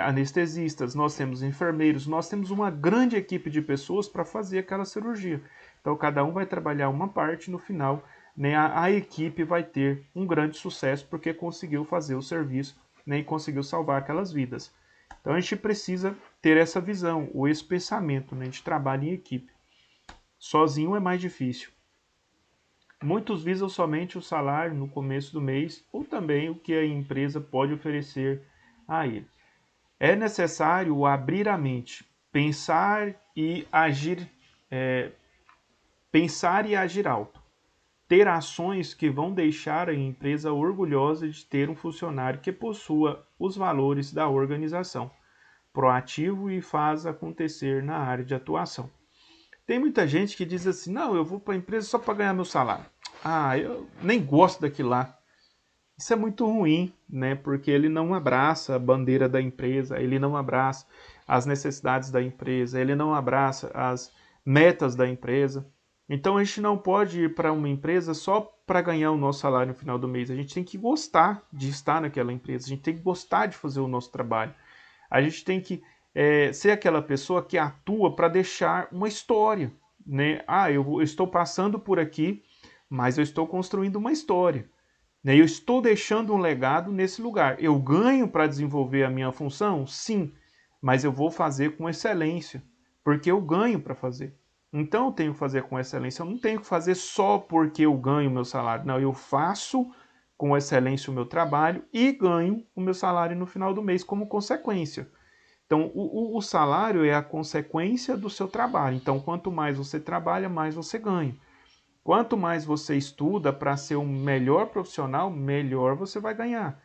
anestesistas, nós temos enfermeiros, nós temos uma grande equipe de pessoas para fazer aquela cirurgia. Então cada um vai trabalhar uma parte, no final, né, a equipe vai ter um grande sucesso porque conseguiu fazer o serviço, né, e conseguiu salvar aquelas vidas. Então a gente precisa ter essa visão, ou esse pensamento, né, de trabalho em equipe. Sozinho é mais difícil. Muitos visam somente o salário no começo do mês ou também o que a empresa pode oferecer a ele. É necessário abrir a mente, pensar e agir alto. Ter ações que vão deixar a empresa orgulhosa de ter um funcionário que possua os valores da organização, proativo e faz acontecer na área de atuação. Tem muita gente que diz assim, não, eu vou para a empresa só para ganhar meu salário. Eu nem gosto daquilo lá. Isso é muito ruim, né? Porque ele não abraça a bandeira da empresa, ele não abraça as necessidades da empresa, ele não abraça as metas da empresa. Então a gente não pode ir para uma empresa só para ganhar o nosso salário no final do mês. A gente tem que gostar de estar naquela empresa, a gente tem que gostar de fazer o nosso trabalho. A gente tem que ser aquela pessoa que atua para deixar uma história, né? Eu estou passando por aqui, mas eu estou construindo uma história. Eu estou deixando um legado nesse lugar. Eu ganho para desenvolver a minha função? Sim, mas eu vou fazer com excelência, porque eu ganho para fazer. Então eu tenho que fazer com excelência. Eu não tenho que fazer só porque eu ganho o meu salário. Não, eu faço com excelência o meu trabalho e ganho o meu salário no final do mês como consequência. Então, o salário é a consequência do seu trabalho. Então, quanto mais você trabalha, mais você ganha. Quanto mais você estuda para ser um melhor profissional, melhor você vai ganhar.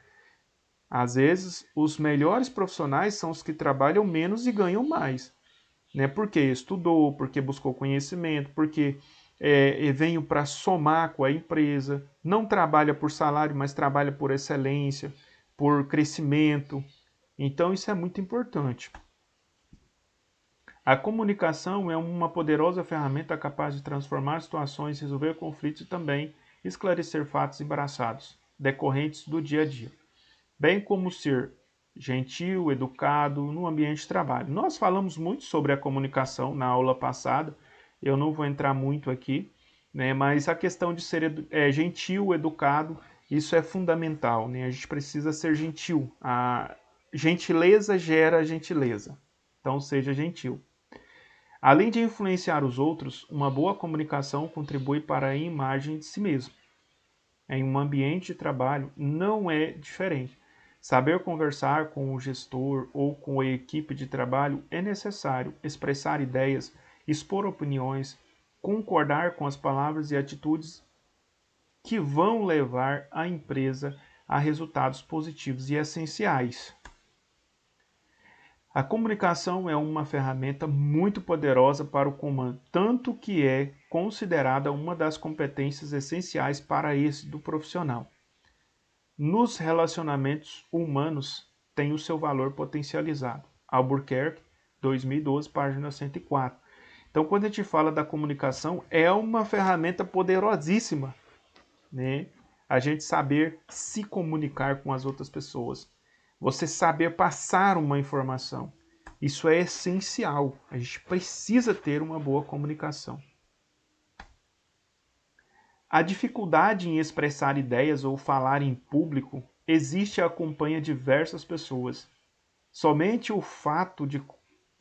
Às vezes, os melhores profissionais são os que trabalham menos e ganham mais. Né? Porque estudou, porque buscou conhecimento, porque veio para somar com a empresa, não trabalha por salário, mas trabalha por excelência, por crescimento. Então, isso é muito importante. A comunicação é uma poderosa ferramenta capaz de transformar situações, resolver conflitos e também esclarecer fatos embaraçados, decorrentes do dia a dia, bem como ser gentil, educado no ambiente de trabalho. Nós falamos muito sobre a comunicação na aula passada, eu não vou entrar muito aqui, né, mas a questão de ser gentil, educado, isso é fundamental, né? A gente precisa ser gentil. A gentileza gera gentileza, então seja gentil. Além de influenciar os outros, uma boa comunicação contribui para a imagem de si mesmo. Em um ambiente de trabalho não é diferente. Saber conversar com o gestor ou com a equipe de trabalho é necessário expressar ideias, expor opiniões, concordar com as palavras e atitudes que vão levar a empresa a resultados positivos e essenciais. A comunicação é uma ferramenta muito poderosa para o comando, tanto que é considerada uma das competências essenciais para esse do profissional. Nos relacionamentos humanos tem o seu valor potencializado. Albuquerque, 2012, página 104. Então, quando a gente fala da comunicação, é uma ferramenta poderosíssima, né? A gente saber se comunicar com as outras pessoas. Você saber passar uma informação. Isso é essencial. A gente precisa ter uma boa comunicação. A dificuldade em expressar ideias ou falar em público existe e acompanha diversas pessoas. Somente o fato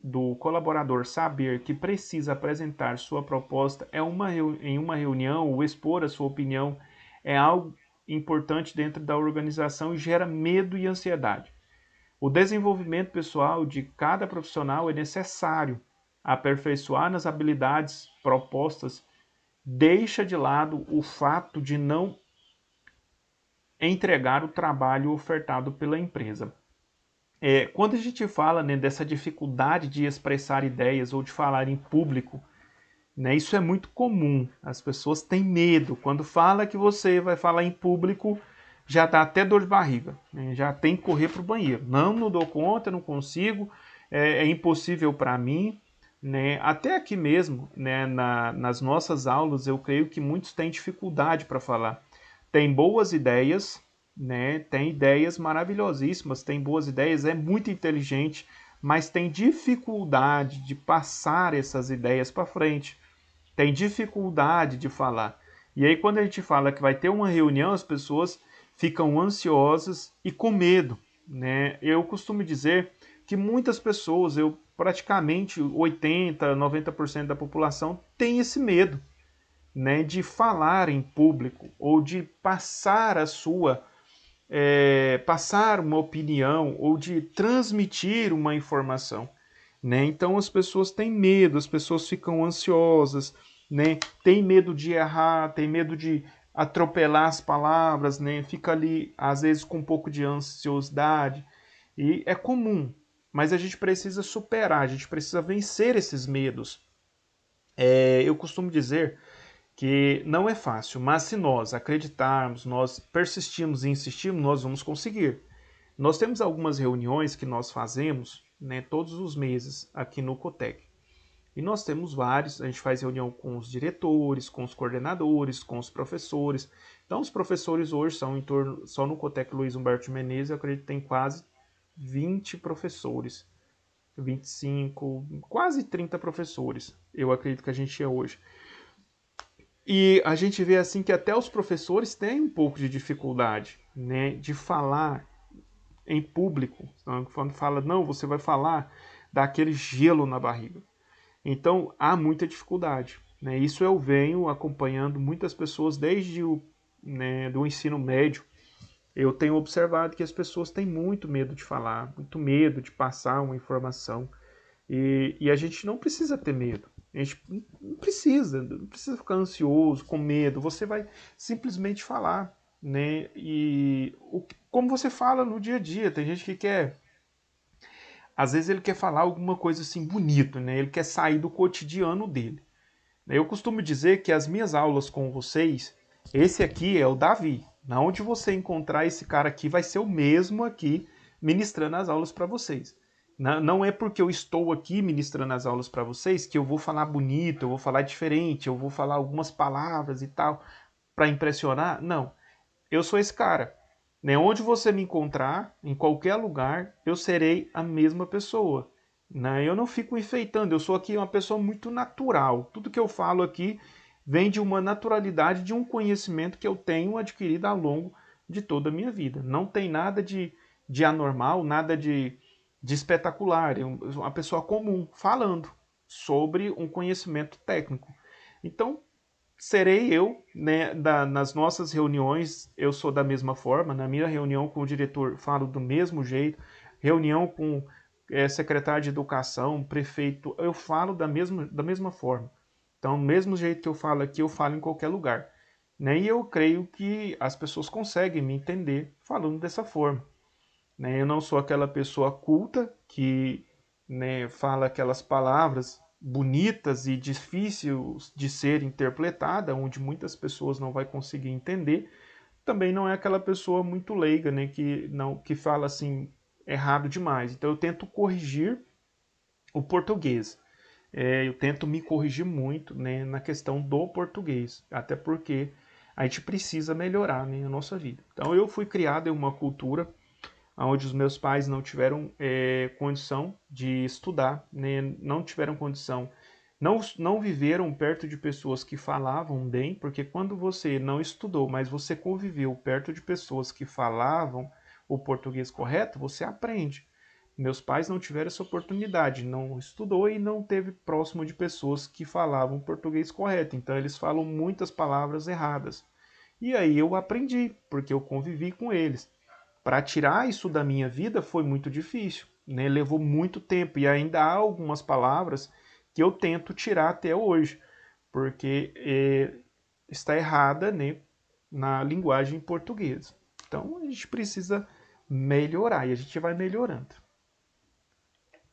do colaborador saber que precisa apresentar sua proposta em uma reunião ou expor a sua opinião é algo importante dentro da organização e gera medo e ansiedade. O desenvolvimento pessoal de cada profissional é necessário. Aperfeiçoar nas habilidades propostas deixa de lado o fato de não entregar o trabalho ofertado pela empresa. Quando a gente fala, né, dessa dificuldade de expressar ideias ou de falar em público, né, isso é muito comum. As pessoas têm medo. Quando fala que você vai falar em público, já dá até dor de barriga, né, já tem que correr para o banheiro. Não dou conta, não consigo, é impossível para mim. Né? Até aqui mesmo, né, nas nossas aulas, eu creio que muitos têm dificuldade para falar. Tem boas ideias, né? Tem ideias maravilhosíssimas, tem boas ideias, é muito inteligente, mas tem dificuldade de passar essas ideias para frente. Tem dificuldade de falar. E aí, quando a gente fala que vai ter uma reunião, as pessoas ficam ansiosas e com medo. Né? Eu costumo dizer que muitas pessoas, praticamente 80, 90% da população tem esse medo, né, de falar em público ou de passar passar uma opinião ou de transmitir uma informação. Né? Então as pessoas têm medo, as pessoas ficam ansiosas, né? Tem medo de errar, tem medo de atropelar as palavras, né? Fica ali às vezes com um pouco de ansiosidade e é comum, mas a gente precisa superar, a gente precisa vencer esses medos. Eu costumo dizer que não é fácil, mas se nós acreditarmos, nós persistirmos e insistirmos, nós vamos conseguir. Nós temos algumas reuniões que nós fazemos, né, todos os meses aqui no Cotec. E nós temos vários, a gente faz reunião com os diretores, com os coordenadores, com os professores. Então, os professores hoje são em torno, só no Cotec Luiz Humberto Menezes, eu acredito que tem quase 20 professores. 25, quase 30 professores, eu acredito que a gente é hoje. E a gente vê assim que até os professores têm um pouco de dificuldade, né, de falar em público. Então, quando fala, não, você vai falar, dá aquele gelo na barriga. Então, há muita dificuldade, né? Isso eu venho acompanhando muitas pessoas desde do ensino médio. Eu tenho observado que as pessoas têm muito medo de falar, muito medo de passar uma informação. E a gente não precisa ter medo. A gente não precisa ficar ansioso, com medo. Você vai simplesmente falar, né? Como você fala no dia a dia. Tem gente que quer, às vezes ele quer falar alguma coisa assim bonito, né? Ele quer sair do cotidiano dele. Eu costumo dizer que as minhas aulas com vocês, esse aqui é o Davi. Na onde você encontrar esse cara aqui, vai ser o mesmo aqui ministrando as aulas para vocês. Não é porque eu estou aqui ministrando as aulas para vocês que eu vou falar bonito, eu vou falar diferente, eu vou falar algumas palavras e tal para impressionar. Não, eu sou esse cara. Né? Onde você me encontrar, em qualquer lugar, eu serei a mesma pessoa. Né? Eu não fico enfeitando, eu sou aqui uma pessoa muito natural. Tudo que eu falo aqui vem de uma naturalidade, de um conhecimento que eu tenho adquirido ao longo de toda a minha vida. Não tem nada de anormal, nada de espetacular. Eu sou uma pessoa comum falando sobre um conhecimento técnico. Então, serei eu, né, nas nossas reuniões, eu sou da mesma forma, na minha reunião com o diretor falo do mesmo jeito, reunião com secretário de educação, prefeito, eu falo da mesma forma. Então, do mesmo jeito que eu falo aqui, eu falo em qualquer lugar. Né? E eu creio que as pessoas conseguem me entender falando dessa forma. Né? Eu não sou aquela pessoa culta que, né, fala aquelas palavras bonitas e difíceis de ser interpretada, onde muitas pessoas não vai conseguir entender. Também não é aquela pessoa muito leiga, né, que fala assim errado demais. Então eu tento corrigir o português. Eu tento me corrigir muito, né, na questão do português, até porque a gente precisa melhorar, né, a nossa vida. Então eu fui criado em uma cultura onde os meus pais não tiveram condição de estudar, né? Não tiveram condição, não viveram perto de pessoas que falavam bem, porque quando você não estudou, mas você conviveu perto de pessoas que falavam o português correto, você aprende. Meus pais não tiveram essa oportunidade, não estudou e não teve próximo de pessoas que falavam português correto, então eles falam muitas palavras erradas. E aí eu aprendi, porque eu convivi com eles. Para tirar isso da minha vida foi muito difícil, né? Levou muito tempo e ainda há algumas palavras que eu tento tirar até hoje, porque está errada, né, na linguagem portuguesa. Então a gente precisa melhorar e a gente vai melhorando.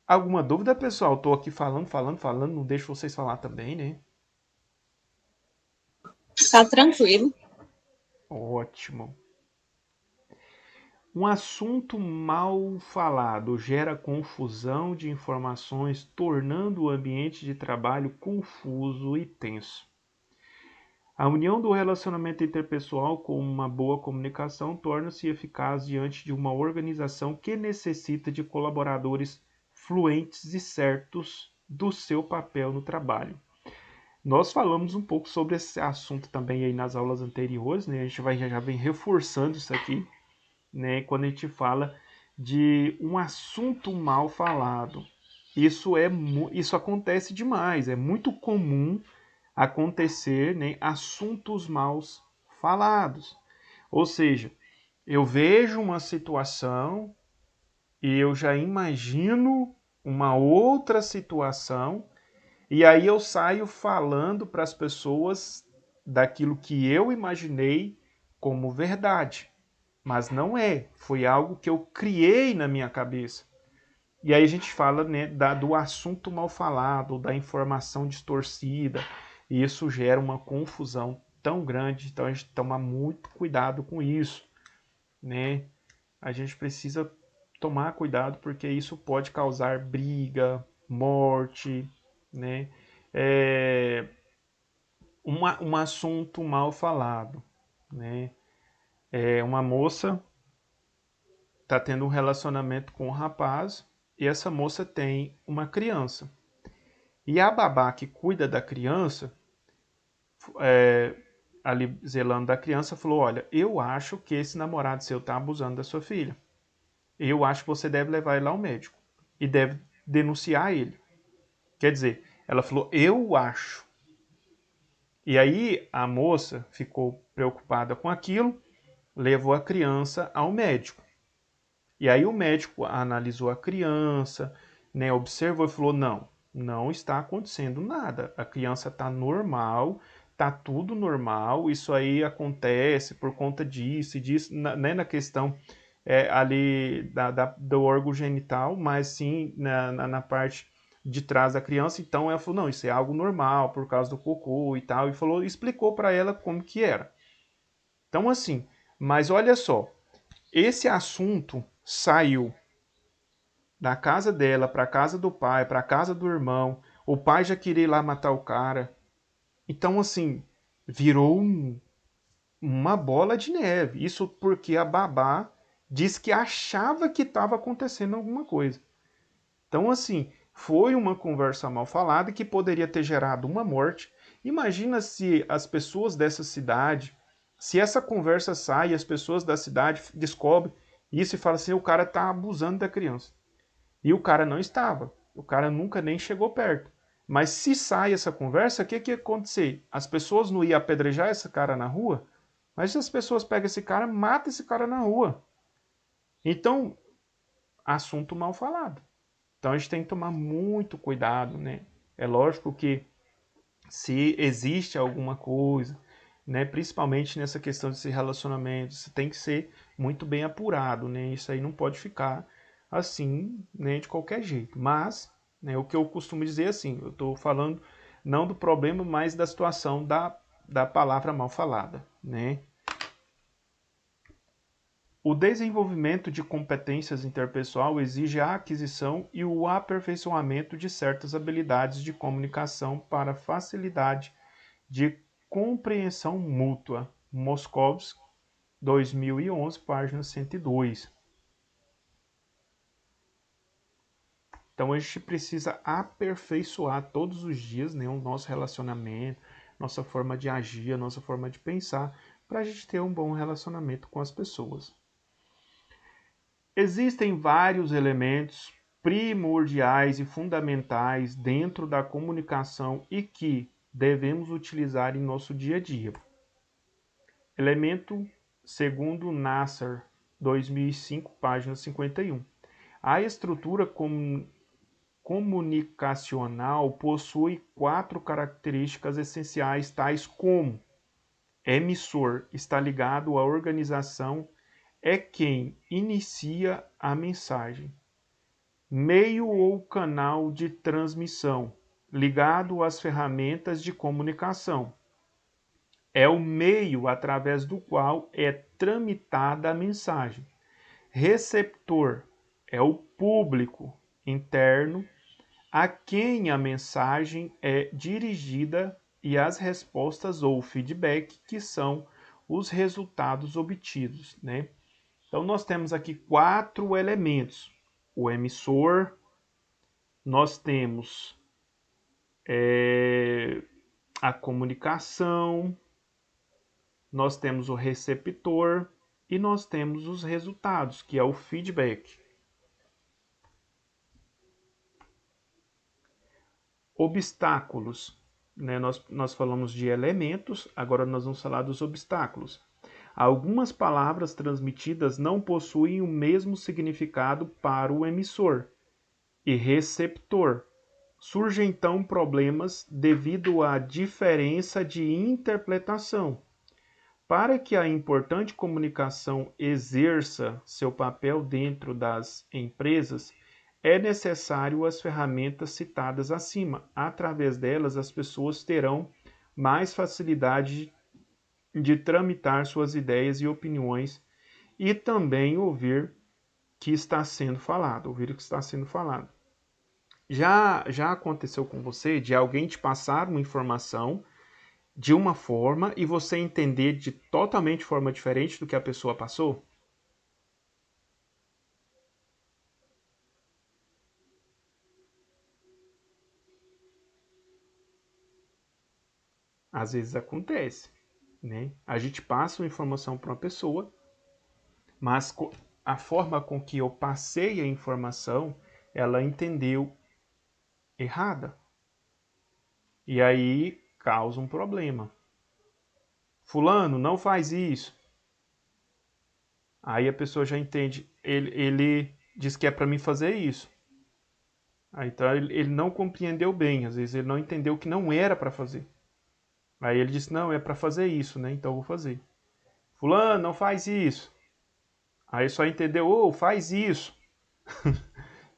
Alguma dúvida, pessoal? Estou aqui falando, não deixo vocês falar também, né? Tá tranquilo. Ótimo. Um assunto mal falado gera confusão de informações, tornando o ambiente de trabalho confuso e tenso. A união do relacionamento interpessoal com uma boa comunicação torna-se eficaz diante de uma organização que necessita de colaboradores fluentes e certos do seu papel no trabalho. Nós falamos um pouco sobre esse assunto também aí nas aulas anteriores, né? A gente já vem reforçando isso aqui, né, quando a gente fala de um assunto mal falado. Isso acontece demais, é muito comum acontecer, né, assuntos mal falados. Ou seja, eu vejo uma situação e eu já imagino uma outra situação e aí eu saio falando para as pessoas daquilo que eu imaginei como verdade. Mas não é. Foi algo que eu criei na minha cabeça. E aí a gente fala, né, do assunto mal falado, da informação distorcida. E isso gera uma confusão tão grande. Então a gente toma muito cuidado com isso. Né? A gente precisa tomar cuidado porque isso pode causar briga, morte. Né? Um assunto mal falado. Né? Uma moça tá tendo um relacionamento com um rapaz e essa moça tem uma criança. E a babá que cuida da criança, ali zelando da criança, falou: Olha, eu acho que esse namorado seu tá abusando da sua filha. Eu acho que você deve levar ele ao médico e deve denunciar ele. Quer dizer, Ela falou, eu acho. E aí a moça ficou preocupada com aquilo, levou a criança ao médico. E aí o médico analisou a criança, né, observou e falou, não está acontecendo nada. A criança está normal, está tudo normal, isso aí acontece por conta disso e disso, né, na questão ali do órgão genital, mas sim na parte de trás da criança. Então ela falou, não, isso é algo normal por causa do cocô e tal, e falou, explicou para ela como que era. Então assim, mas olha só, esse assunto saiu da casa dela para a casa do pai, para a casa do irmão. O pai já queria ir lá matar o cara. Então, assim, virou uma bola de neve. Isso porque a babá disse que achava que estava acontecendo alguma coisa. Então, assim, foi uma conversa mal falada que poderia ter gerado uma morte. Imagina se as pessoas dessa cidade, se essa conversa sai e as pessoas da cidade descobrem isso e falam assim, o cara está abusando da criança. E o cara não estava. O cara nunca nem chegou perto. Mas se sai essa conversa, o que ia acontecer? As pessoas não iam apedrejar esse cara na rua? Mas se as pessoas pegam esse cara, matam esse cara na rua. Então, assunto mal falado. Então a gente tem que tomar muito cuidado, né? É lógico que se existe alguma coisa, né, principalmente nessa questão desse relacionamento, isso tem que ser muito bem apurado, né? Isso aí não pode ficar assim, né, de qualquer jeito. Mas, né, o que eu costumo dizer é assim, eu estou falando não do problema, mas da situação da palavra mal falada, né? O desenvolvimento de competências interpessoal exige a aquisição e o aperfeiçoamento de certas habilidades de comunicação para facilidade de compreensão mútua. Moscovski, 2011, página 102. Então a gente precisa aperfeiçoar todos os dias, né, o nosso relacionamento, nossa forma de agir, a nossa forma de pensar, para a gente ter um bom relacionamento com as pessoas. Existem vários elementos primordiais e fundamentais dentro da comunicação e que devemos utilizar em nosso dia a dia. Elemento segundo Nasser, 2005, página 51. A estrutura comunicacional possui 4 características essenciais, tais como: emissor está ligado à organização, é quem inicia a mensagem. Meio ou canal de transmissão, ligado às ferramentas de comunicação. É o meio através do qual é tramitada a mensagem. Receptor é o público interno a quem a mensagem é dirigida e as respostas ou feedback, que são os resultados obtidos, né? Então nós temos aqui 4 elementos. O emissor, nós temos a comunicação, nós temos o receptor e nós temos os resultados, que é o feedback. Obstáculos, né? Nós falamos de elementos, agora nós vamos falar dos obstáculos. Algumas palavras transmitidas não possuem o mesmo significado para o emissor e receptor. Surgem então problemas devido à diferença de interpretação. Para que a importante comunicação exerça seu papel dentro das empresas, é necessário as ferramentas citadas acima. Através delas, as pessoas terão mais facilidade de tramitar suas ideias e opiniões e também ouvir o que está sendo falado, Já aconteceu com você de alguém te passar uma informação de uma forma e você entender de totalmente forma diferente do que a pessoa passou? Às vezes acontece, né? A gente passa uma informação para uma pessoa, mas a forma com que eu passei a informação, ela entendeu errada. E aí causa um problema. Fulano, não faz isso. Aí a pessoa já entende, ele diz que é para mim fazer isso. Aí, então ele não compreendeu bem, às vezes ele não entendeu que não era para fazer. Aí ele disse, não, é para fazer isso, né? Então eu vou fazer. Fulano, não faz isso. Aí só entendeu, ô, faz isso.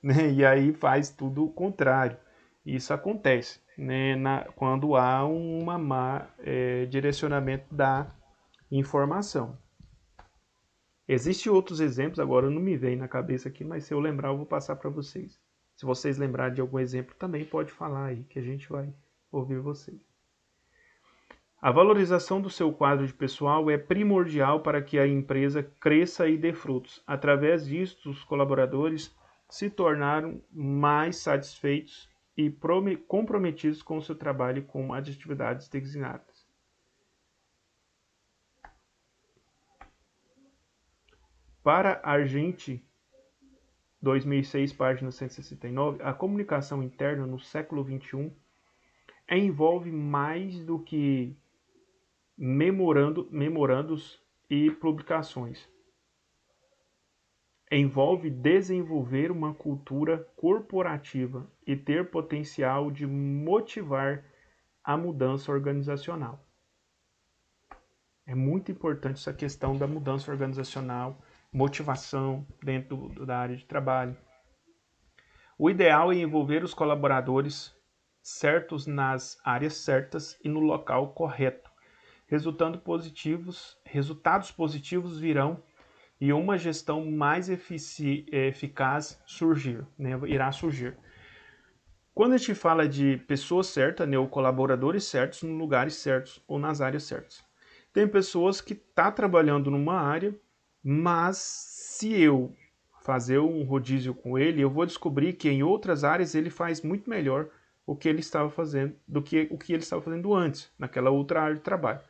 Né? E aí faz tudo o contrário. Isso acontece, né? Quando há uma má direcionamento da informação. Existem outros exemplos, agora não me vem na cabeça aqui, mas se eu lembrar eu vou passar para vocês. Se vocês lembrarem de algum exemplo, também pode falar aí, que a gente vai ouvir vocês. A valorização do seu quadro de pessoal é primordial para que a empresa cresça e dê frutos. Através disso, os colaboradores se tornaram mais satisfeitos e comprometidos com o seu trabalho e com as atividades designadas. Para Argenti, 2006, página 169, a comunicação interna no século XXI envolve mais do que memorandos e publicações. Envolve desenvolver uma cultura corporativa e ter potencial de motivar a mudança organizacional. É muito importante essa questão da mudança organizacional, motivação dentro da área de trabalho. O ideal é envolver os colaboradores certos nas áreas certas e no local correto. Resultados positivos virão e uma gestão mais eficaz irá surgir. Quando a gente fala de pessoas certas, né, ou colaboradores certos, nos lugares certos ou nas áreas certas. Tem pessoas que estão trabalhando numa área, mas se eu fazer um rodízio com ele, eu vou descobrir que em outras áreas ele faz muito melhor o que ele estava fazendo do que o que ele estava fazendo antes, naquela outra área de trabalho.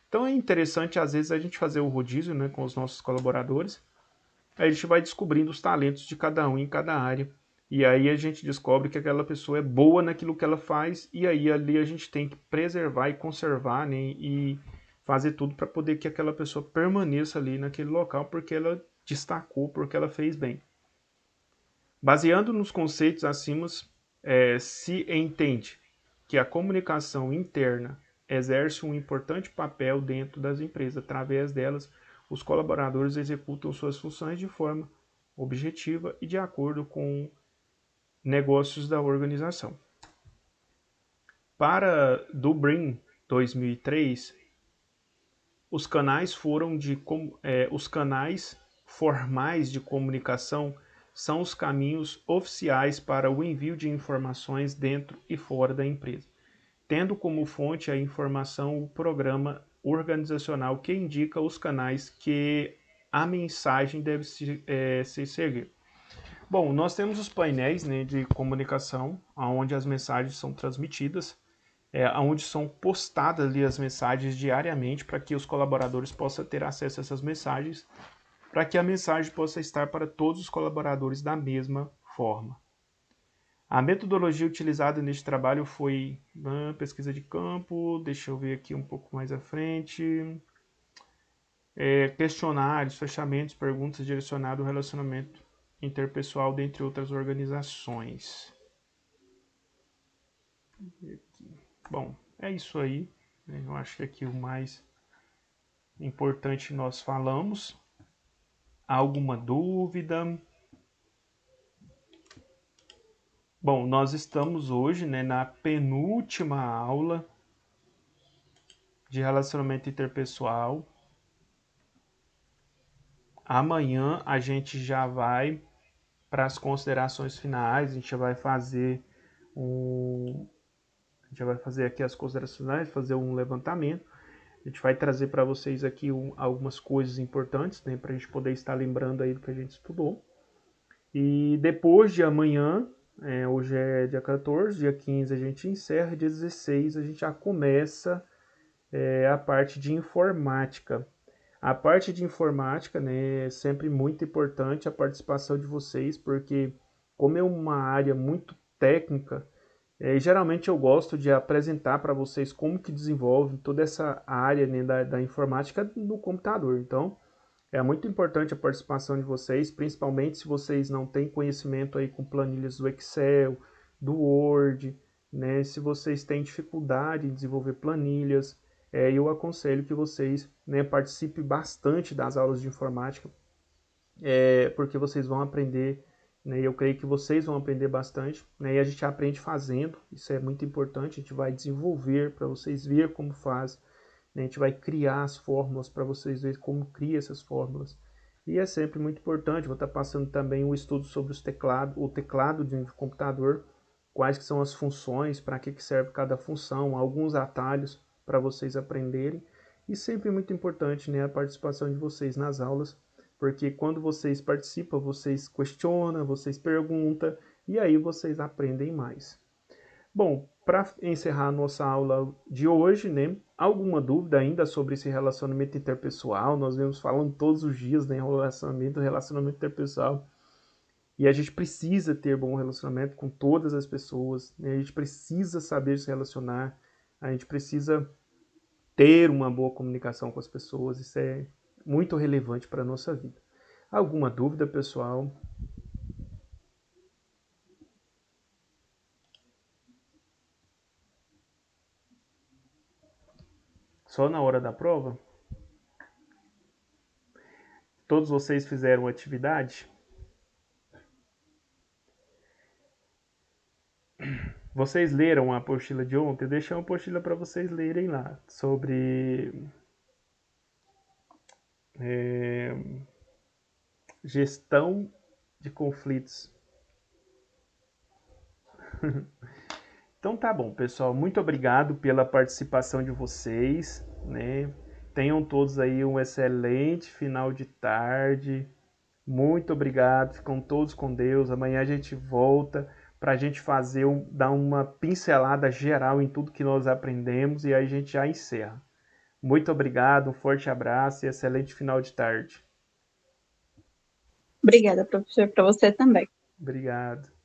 Então é interessante, às vezes, a gente fazer o rodízio, né, com os nossos colaboradores. Aí a gente vai descobrindo os talentos de cada um em cada área. E aí a gente descobre que aquela pessoa é boa naquilo que ela faz. E aí ali a gente tem que preservar e conservar, né, e fazer tudo para poder que aquela pessoa permaneça ali naquele local porque ela destacou, porque ela fez bem. Baseando nos conceitos acima, se entende que a comunicação interna exerce um importante papel dentro das empresas. Através delas, os colaboradores executam suas funções de forma objetiva e de acordo com negócios da organização. Para Dubrin 2003, os canais formais de comunicação são os caminhos oficiais para o envio de informações dentro e fora da empresa, tendo como fonte a informação o programa organizacional que indica os canais que a mensagem deve se seguir. Bom, nós temos os painéis, né, de comunicação, onde as mensagens são transmitidas, onde são postadas ali as mensagens diariamente para que os colaboradores possam ter acesso a essas mensagens, para que a mensagem possa estar para todos os colaboradores da mesma forma. A metodologia utilizada neste trabalho foi pesquisa de campo, deixa eu ver aqui um pouco mais à frente, questionários, fechamentos, perguntas direcionadas ao relacionamento interpessoal, dentre outras organizações. Bom, é isso aí. Eu acho que aqui o mais importante nós falamos. Alguma dúvida? Bom, nós estamos hoje, né, na penúltima aula de relacionamento interpessoal. Amanhã a gente já vai para as considerações finais, a gente já vai fazer aqui as considerações finais, fazer um levantamento. A gente vai trazer para vocês aqui algumas coisas importantes, né, para a gente poder estar lembrando aí do que a gente estudou. E depois de amanhã, hoje é dia 14, dia 15 a gente encerra, dia 16 a gente já começa a parte de informática. A parte de informática, né, é sempre muito importante a participação de vocês, porque como é uma área muito técnica, E geralmente eu gosto de apresentar para vocês como que desenvolve toda essa área, né, da informática no computador. Então, é muito importante a participação de vocês, principalmente se vocês não têm conhecimento aí com planilhas do Excel, do Word, né? Se vocês têm dificuldade em desenvolver planilhas, eu aconselho que vocês, né, participem bastante das aulas de informática, porque vocês vão aprender, né? Eu creio que vocês vão aprender bastante, né? E a gente aprende fazendo, isso é muito importante, a gente vai desenvolver para vocês verem como faz, né? A gente vai criar as fórmulas para vocês verem como cria essas fórmulas. E é sempre muito importante, vou estar passando também um estudo sobre o teclado de um computador, quais que são as funções, para que serve cada função, alguns atalhos para vocês aprenderem. E sempre muito importante, né, a participação de vocês nas aulas, porque quando vocês participam, vocês questionam, vocês perguntam, e aí vocês aprendem mais. Bom, para encerrar a nossa aula de hoje, né? Alguma dúvida ainda sobre esse relacionamento interpessoal? Nós vemos falando todos os dias, né? Relacionamento interpessoal. E a gente precisa ter bom relacionamento com todas as pessoas, né? A gente precisa saber se relacionar, a gente precisa ter uma boa comunicação com as pessoas. Isso é muito relevante para a nossa vida. Alguma dúvida, pessoal? Só na hora da prova? Todos vocês fizeram atividade? Vocês leram a apostila de ontem? Eu deixei uma apostila para vocês lerem lá sobre gestão de conflitos. Então tá bom, pessoal. Muito obrigado pela participação de vocês, né? Tenham todos aí um excelente final de tarde. Muito obrigado. Ficam todos com Deus. Amanhã a gente volta para a gente dar uma pincelada geral em tudo que nós aprendemos e aí a gente já encerra. Muito obrigado, um forte abraço e excelente final de tarde. Obrigada, professor, para você também. Obrigado.